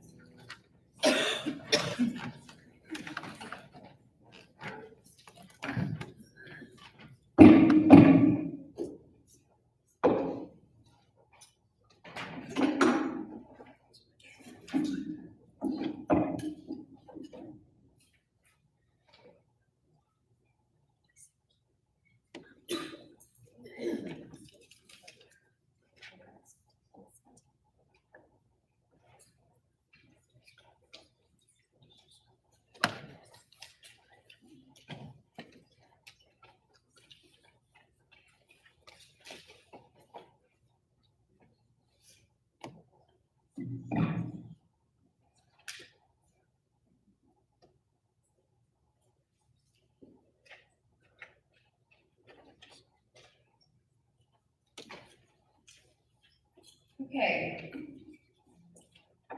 Speaker 3: Okay.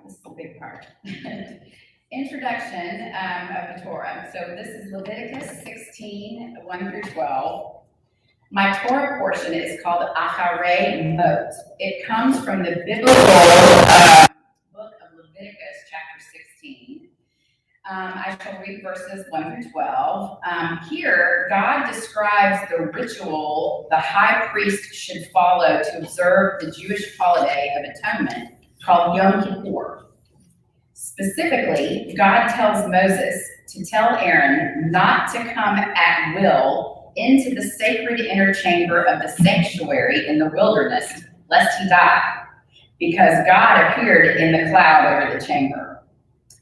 Speaker 3: This is the big part. Introduction of the Torah. So this is Leviticus 16, 1 through 12. My Torah portion is called Acharei Mot. It comes from the biblical book of Leviticus, chapter 16. I shall read verses 1 through 12. Here, God describes the ritual the high priest should follow to observe the Jewish holiday of atonement called Yom Kippur. Specifically, God tells Moses to tell Aaron not to come at will into the sacred inner chamber of the sanctuary in the wilderness, lest he die, because God appeared in the cloud over the chamber.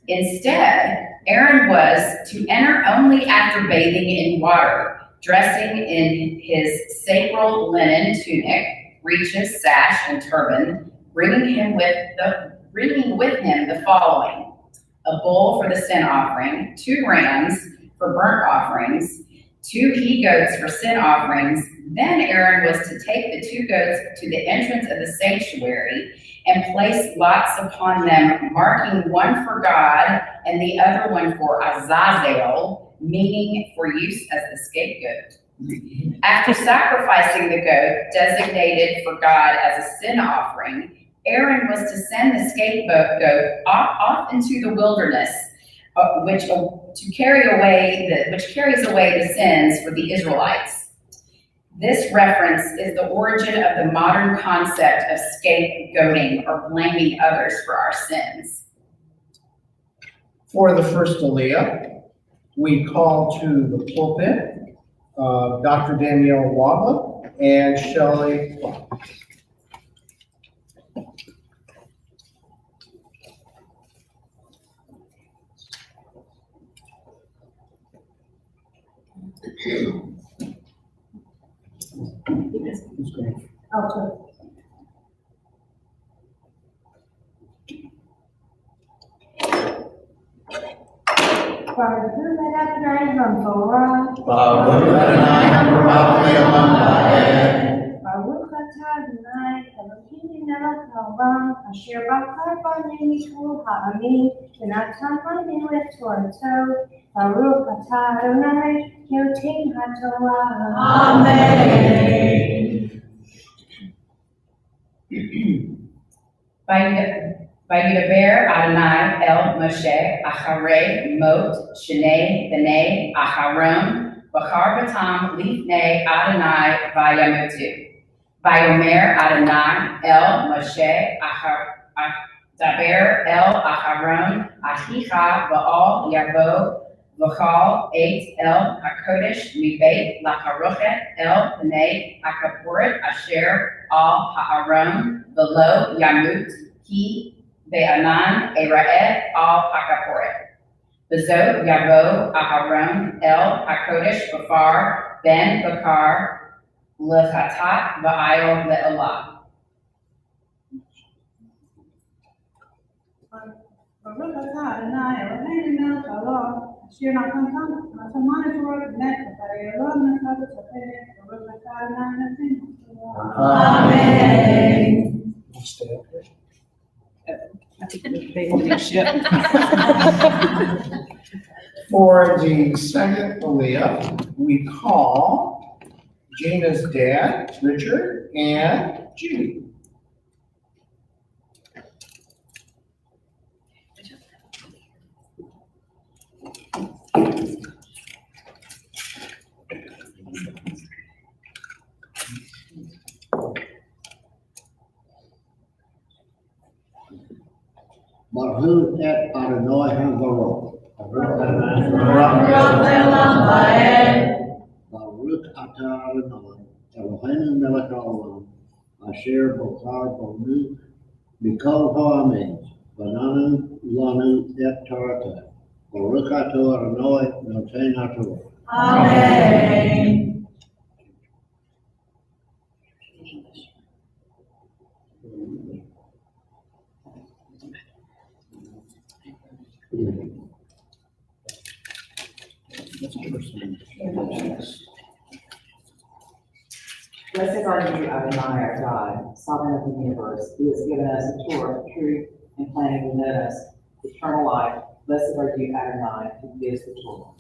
Speaker 3: Instead, Aaron was to enter only after bathing in water, dressing in his sacral linen tunic, breeches, sash, and turban, bringing with him the following: a bull for the sin offering, 2 rams for burnt offerings, 2 he-goats for sin offerings. Then Aaron was to take the 2 goats to the entrance of the sanctuary and place lots upon them, marking one for God and the other one for Azazel, meaning for use as the scapegoat. After sacrificing the goat designated for God as a sin offering, Aaron was to send the scapegoat off into the wilderness, which carries away the sins for the Israelites. This reference is the origin of the modern concept of scapegoating, or blaming others for our sins.
Speaker 1: For the first Aliyah, we call to the pulpit Dr. Danielle Wabba and Shelley Clark.
Speaker 8: Baruch atah Adonai Eloheinu melech haolam asher bachar banu mikol ha'amim v'natan banu et Torato. Baruch atah Adonai Yotein haTorah. Amen.
Speaker 3: Vayidaber Adonai el Moshe Acharei Mot Shnei B'nei Aharon B'char B'tam Lifnei Adonai Vayamutu. Vayomer Adonai el Moshe Daber el Aharon Achicha V'al Yavo V'chal Eit el HaKodesh Mibeit La'Harochet el B'nei HaKaporet Asher al Ha'aron V'lo Yamut Ki Be'anan Era'et al HaKaporet. V'zot Yavo Aharon el HaKodesh B'far Ben Bakar L'chatat V'ayol Le'olah.
Speaker 8: Baruch atah Adonai Eloheinu melech haolam asher natan mana Torah b'nei v'ayolah natan b'tzapeh. Baruch atah Adonai Eloheinu. Amen.
Speaker 2: I think they will ship.
Speaker 1: For the second Aliyah, we call Gina's dad, Richard, and Judy.
Speaker 9: Baruch et Adonai HaBaruch. Baruch atah Adonai Eloheinu melech haolam asher bachar banu mikol ha'amim v'natan lanu et Torato. Baruch atah Adonai Yotein haTorah.
Speaker 8: Amen.
Speaker 10: Blessed are you, Adonai, our God, sovereign of the universe, who has given us the Torah of truth and planted within us eternal life. Blessed are you, Adonai, who gives the Torah.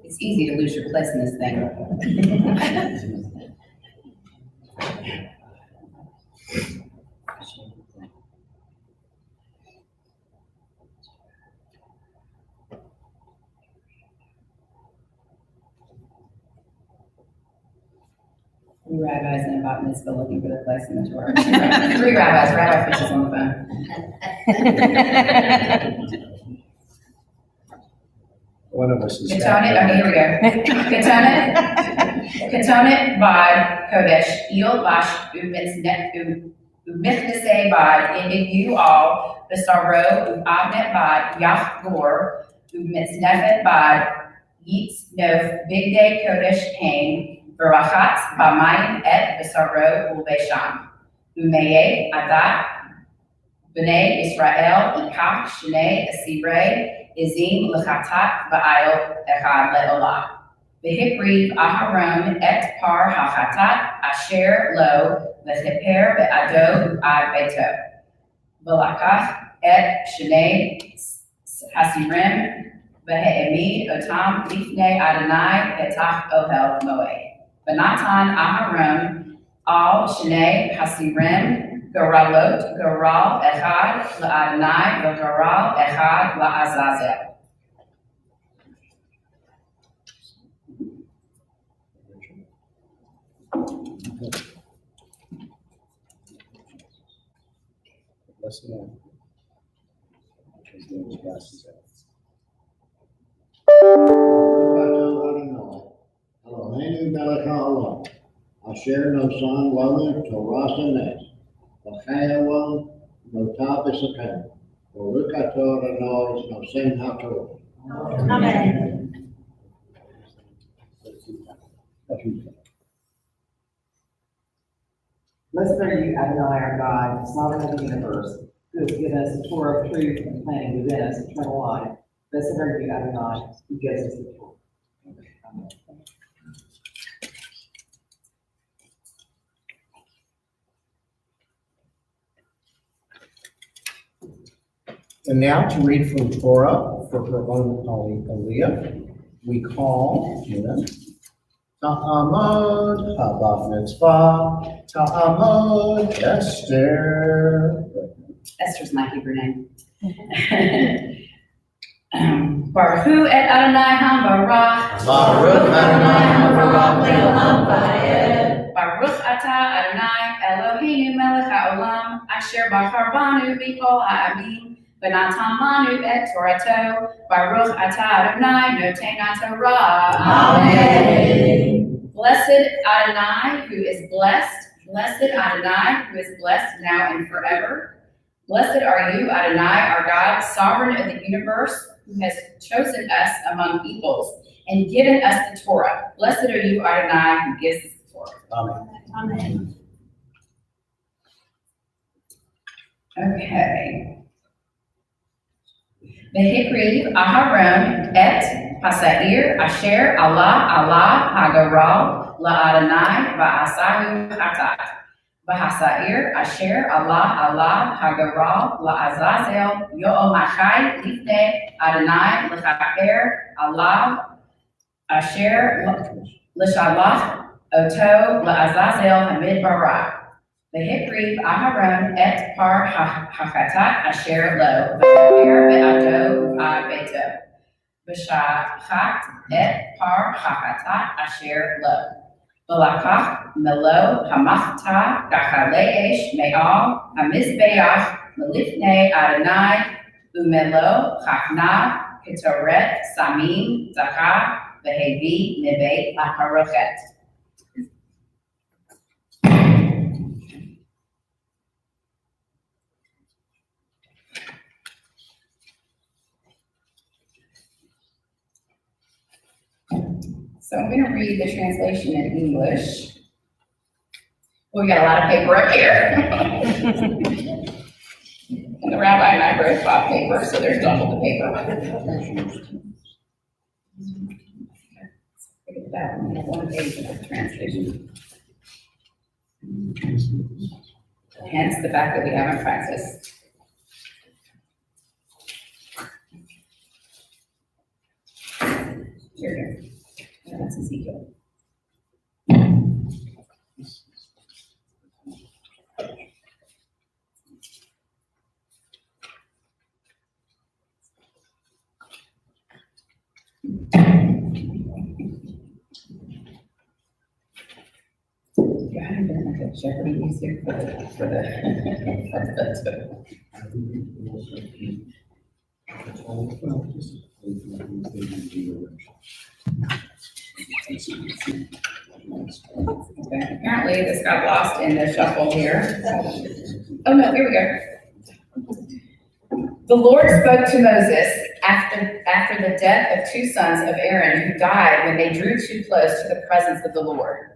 Speaker 3: It's easy to lose your place in this thing. Three rabbis and about Mitzvah looking for the place in the Torah. Three rabbis, Rabbi Fish is on the phone.
Speaker 1: One of us is.
Speaker 3: Ketonet, okay, here we go. Ketonet bad Kodesh, Il Bash, Ubichnase bad, you all, Besaro, Ubabnet bad, Yach Gor, Ubmitznefet bad, Yitz Nof, Big Day Kodesh came, Barachatz, Bamayim et Besaro, Ubeshan, Umeye, Adat, B'nai Israel, Ikach, Shnei, Asirei, Izim lechatat ba'ayot echad le'olah. V'hikriv Aharon et par hachatat asher lo v'hiper be'ado ad beito. V'lakach et shnei hasirim v'he'emid otam lifnei Adonai petach ohel moed. V'natan Aharon al shnei hasirim Garalot, Garal, Echad, La'adonai, Garal, Echad, La'azazel.
Speaker 1: Listen.
Speaker 9: Eloheinu melech haolam, asher nosan lanu Torah sanes. V'chayawan notav v'sakem. Baruch atah Adonai nosen haTorah.
Speaker 2: Amen.
Speaker 10: Blessed are you, Adonai, our God, sovereign of the universe, who has given us the Torah of truth and planted within us eternal life. Blessed are you, Adonai, who gives us the Torah. Amen.
Speaker 1: And now to read from Torah for her own Aliyah, we call Gina. Ta'amod Habat Mitzvah, Ta'amod Esther.
Speaker 3: Esther's my Hebrew name. Baruch et Adonai HaBarach.
Speaker 1: Baruch Adonai
Speaker 3: HaBarach Le'olam Va'ed. Baruch atah Adonai Eloheinu melech haolam asher bachar banu b'kol ha'amim v'natan lanu et Torato. Baruch atah Adonai noten haTorah. Amen. Blessed Adonai, who is blessed. Blessed Adonai, who is blessed now and forever. Blessed are you, Adonai, our God, sovereign of the universe, who has chosen us among peoples and given us the Torah. Blessed are you, Adonai, who gives us the Torah.
Speaker 1: Amen.
Speaker 2: Amen.
Speaker 3: Okay. V'hikriv Aharon et Hasair Asher Allah Hagaral LaAdonai Va'asahu Chatat. V'hasair Asher Allah Hagaral LaAzazel Yo'omachai Lifnei Adonai L'chaper Allah Asher L'shalach Oto LaAzazel Hamid Barak. V'hikriv Aharon et par hachatat asher lo v'chaper be'ado ad beito. V'shachat et par hachatat asher lo. V'lakach melo hamachta gachalei esh me'al hamizbeach melifnei Adonai u'melo chachna ketoret samim zakah v'hevi nebeit laharochet. So I'm going to read the translation in English. Well, we got a lot of paper up here. I'm going The rabbi and I both bought paper, so there's double the paper. That one page of the translation. Hence the fact that we haven't practiced. Here we go. That's Ezekiel. Yeah, I haven't been like a Jeopardy music for the. Okay, apparently this got lost in the shuffle here. Oh no, here we go. The Lord spoke to Moses after the death of two sons of Aaron who died when they drew too close to the presence of the Lord.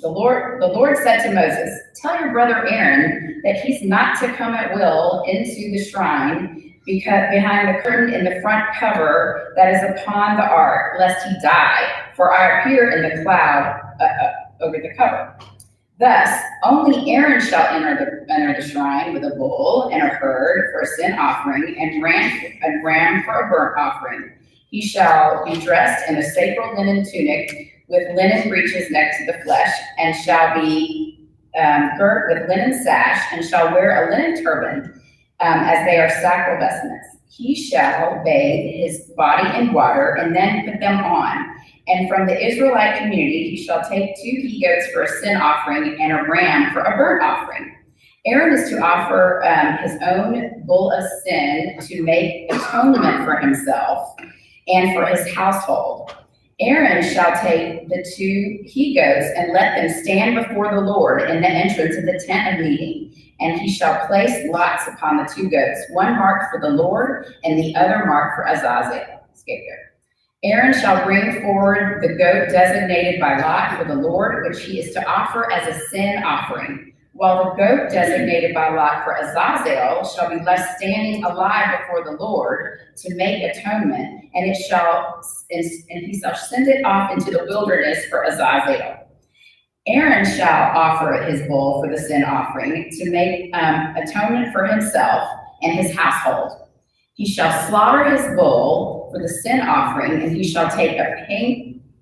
Speaker 3: The Lord said to Moses, "Tell your brother Aaron that he's not to come at will into the shrine behind the curtain in the front cover that is upon the ark, lest he die, for I appear in the cloud over the cover. Thus, only Aaron shall enter the shrine with a bull and a herd for a sin offering and ram for a burnt offering. He shall be dressed in a sacred linen tunic with linen breeches next to the flesh, and shall be girt with linen sash, and shall wear a linen turban, as they are sacral vestments. He shall bathe his body in water and then put them on. And from the Israelite community, he shall take 2 he-goats for a sin offering and a ram for a burnt offering. Aaron is to offer his own bull of sin to make atonement for himself and for his household. Aaron shall take the 2 he-goats and let them stand before the Lord in the entrance of the tent of meeting. And he shall place lots upon the 2 goats, one marked for the Lord and the other marked for Azazel, scapegoat. Aaron shall bring forward the goat designated by lot for the Lord, which he is to offer as a sin offering, while the goat designated by lot for Azazel shall be left standing alive before the Lord to make atonement, and he shall send it off into the wilderness for Azazel. Aaron shall offer his bull for the sin offering to make atonement for himself and his household. He shall slaughter his bull for the sin offering, and he shall take a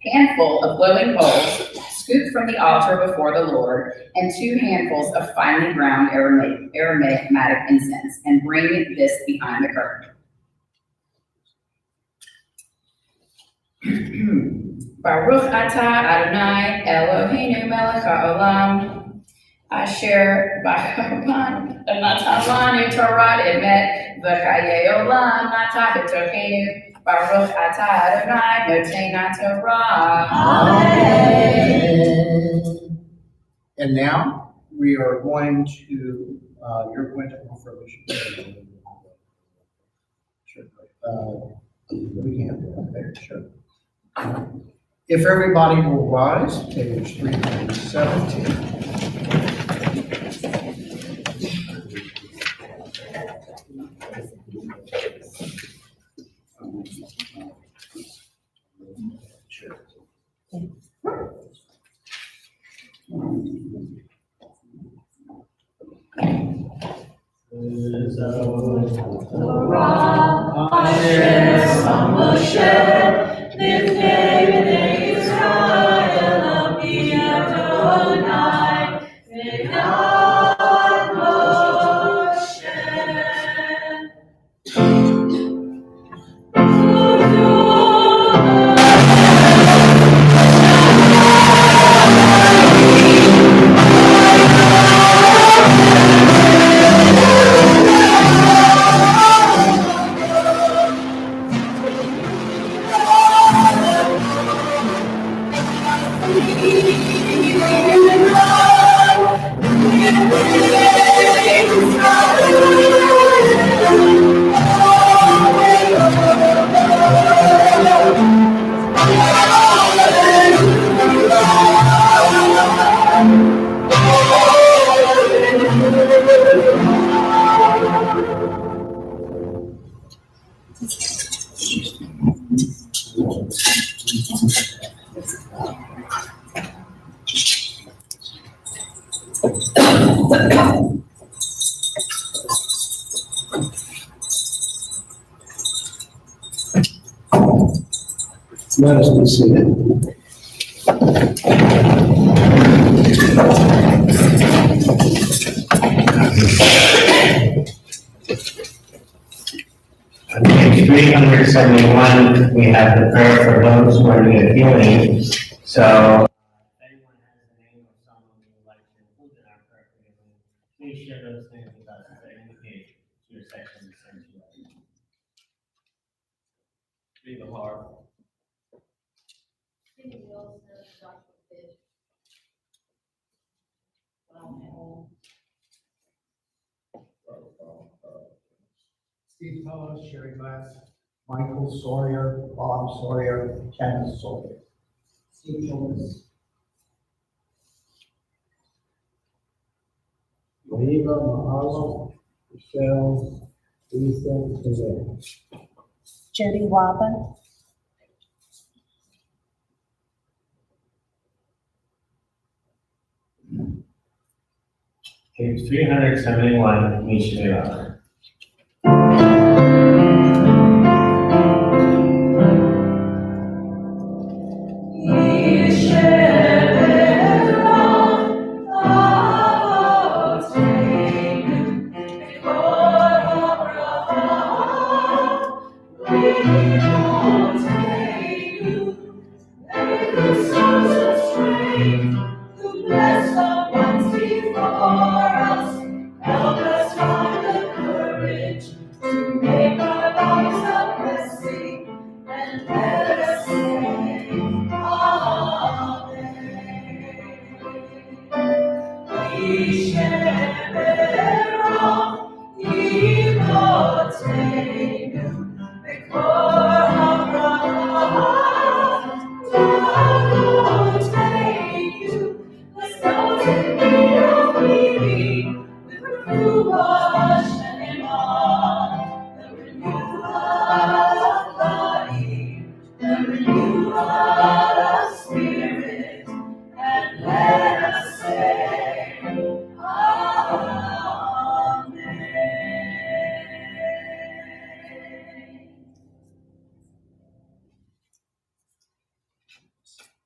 Speaker 3: handful of glowing coals, scooped from the altar before the Lord, and 2 handfuls of finely ground aromatic incense, and bring this behind the curtain. Baruch atah Adonai Eloheinu melech haolam, asher b'chapan natan lanu Torah emet v'chayei olam natah b'tochenu. Baruch atah Adonai noten haTorah.
Speaker 1: Amen. And now we are going to, you're going to offer a mission. Sure. We can, okay, sure. If everybody will rise, page 317.
Speaker 9: Let us be seated.
Speaker 7: On page 371, we have the prayer for those who are near healing. So, if anyone has a name of someone who would like to include in our prayer for healing, please share those names with us as they indicate to your section to send to us. Read the heart.
Speaker 1: Steve Thomas, Sherry Glass, Michael Sawyer, Bob Sawyer, Kenneth Sawyer. Steve Thomas.
Speaker 9: Waiva, Mahalo, Michelle, Lisa, Suzanne.
Speaker 5: Jody Waba.
Speaker 7: Page 371, Mishnah.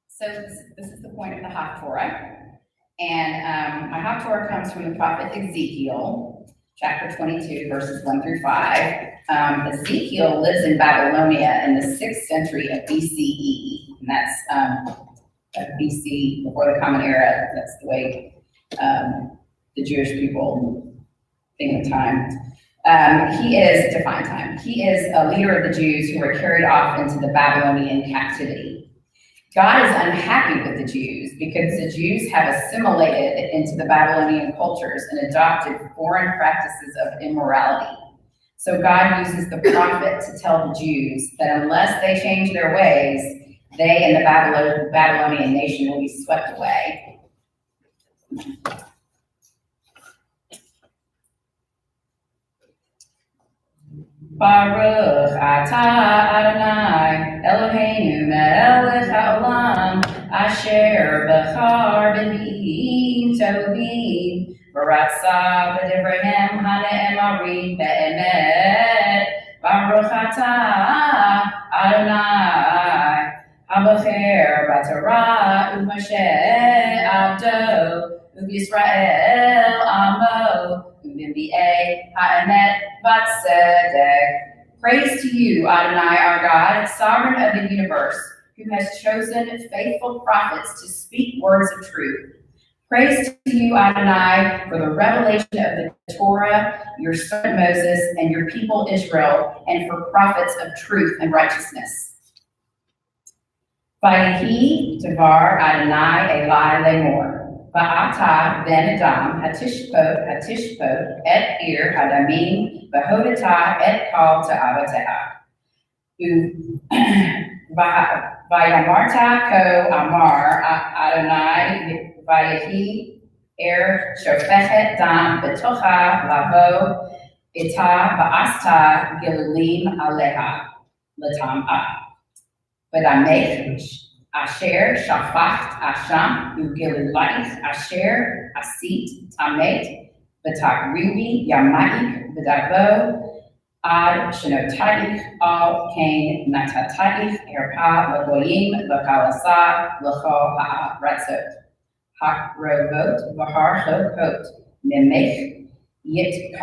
Speaker 3: So this is the point of the Haftorah. And my Haftorah comes from the prophet Ezekiel, chapter 22, verses 1 through 5. Ezekiel lives in Babylonia in the 6th century of BCE. And that's BC, before the Common Era. That's the way the Jewish people think of time. Define time. He is a leader of the Jews who were carried off into the Babylonian captivity. God is unhappy with the Jews because the Jews have assimilated into the Babylonian cultures and adopted foreign practices of immorality. So God uses the prophet to tell the Jews that unless they change their ways, they and the Babylonian nation will be swept away. Baruch atah Adonai Eloheinu melech haolam asher b'char b'mi'im tovim v'ratzah b'divrehem hane'emarim be'emet. Baruch atah Adonai habocher b'torah u'Moshe abdo u'Yisrael amo u'Nbi'ei ha'emet v'tzedek. Praise to you, Adonai, our God, sovereign of the universe, who has chosen faithful prophets to speak words of truth. Praise to you, Adonai, for the revelation of the Torah, your servant Moses, and your people Israel, and for prophets of truth and righteousness. Vayehi Devar Adonai Eli Lemor. Va'ata ben Adam hatishpot et ir hadamim v'hodata et kal ta'avateha. Vayamarta ko amar Adonai vayehi shofechet dam betocha lavo ita va'asta gilulim aleha latam'a. V'damech Asher, Shaphat, Asham, Ugilulaich, Asher, Asit, Tamet, B'Takribi, Yamaik, B'Davo, Ad, Shenotaich, Al, Cain, Natataich, Erpa, Lagoyim, Lakalasa, Lachol, Ha'aratzot, Hakrovot, Vahar, Chokot, Memech, Yit,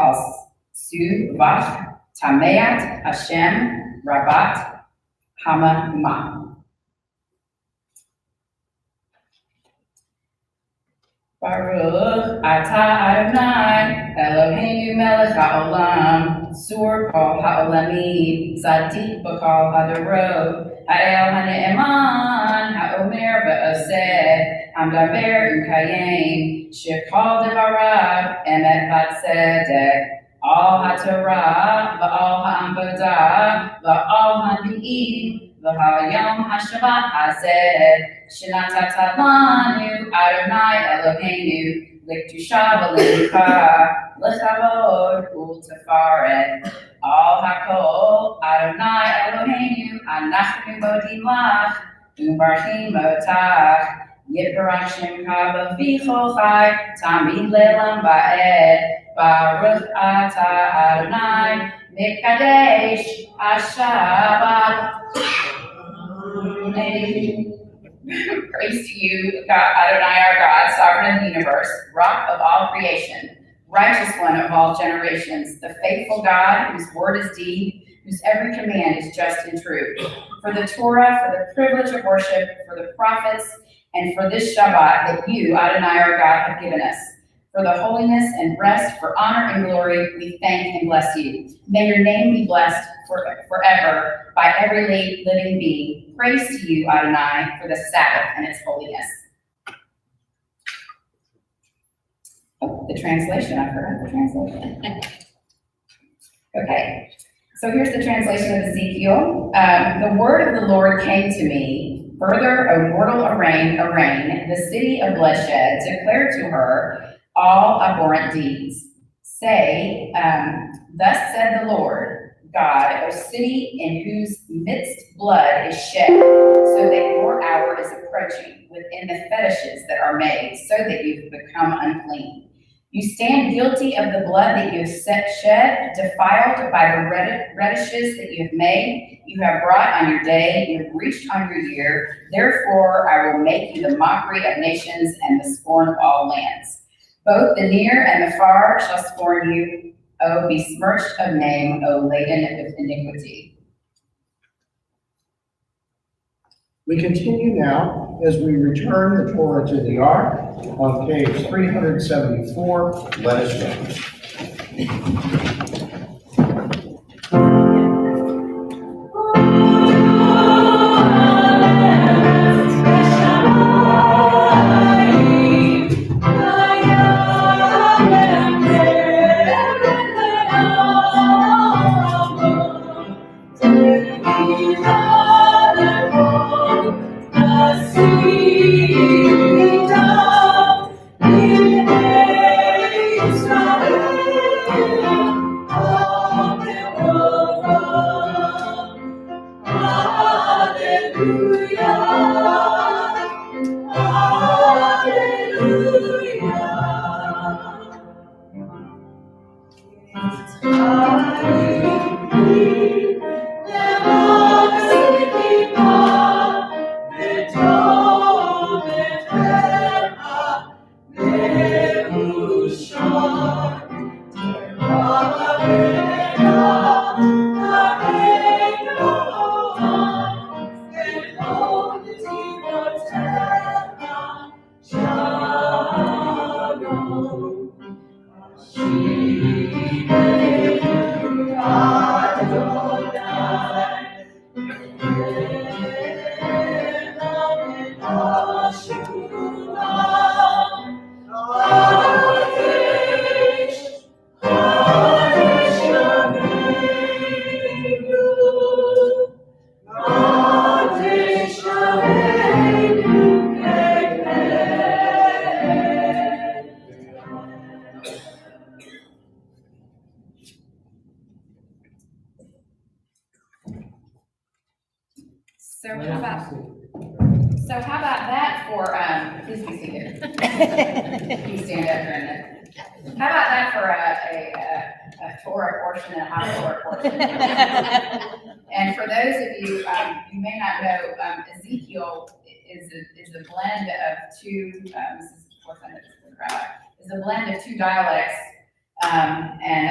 Speaker 3: Su, Vach, Tameat, Hashem, Rabat, Hama, Ma. Baruch atah Adonai Eloheinu melech haolam sur kol haolamim tzadik b'kol hadarot ha'el ha'ne'eman ha'omer ba'aseh hamdaber u'kayim shekol devarav emet v'tzedek all ha'torah v'all ha'ambodah v'all ha'ni'im v'ha'yom ha'shabbat hazeh Shenatata lanu Adonai Eloheinu Liktusha v'lenuka L'chavod u'tefaret Al hakol Adonai Eloheinu Anachnu modim lach U'barchim otach Yitbarach Shemcha b'fichol chai Tamid le'lam ba'ed Baruch atah Adonai Mikadesh Ashabat Amen. Praise to you, God, Adonai, our God, sovereign of the universe, rock of all creation, righteous one of all generations, the faithful God, whose word is deed, whose every command is just and true. For the Torah, for the privilege of worship, for the prophets, and for this Shabbat that you, Adonai, our God, have given us. For the holiness and rest, for honor and glory, we thank and bless you. May your name be blessed forever by every living being. Praise to you, Adonai, for the Sabbath and its holiness. Oh, the translation, I forgot the translation. Okay, so here's the translation of Ezekiel. The word of the Lord came to me. Further, O mortal arraign, the city of bloodshed, declare to her all abhorrent deeds. Say, thus said the Lord God, O city in whose midst blood is shed, so that your hour is approaching within the fetishes that are made, so that you've become unclean. You stand guilty of the blood that you have shed, defiled by the redishes that you have made. You have brought on your day, you have reached on your year. Therefore, I will make you the mockery of nations and the scorn of all lands. Both the near and the far shall scorn you, O besmirched of name, O laden with iniquity.
Speaker 1: We continue now as we return the Torah to the Ark on page 374. Let us go.
Speaker 3: So how about that for, please be seated. You stand up, Brenda. How about that for a Torah portion and a high Torah portion? And for those of you, you may not know, Ezekiel is a blend of two, this is, of course, I know this is a blend of two dialects, and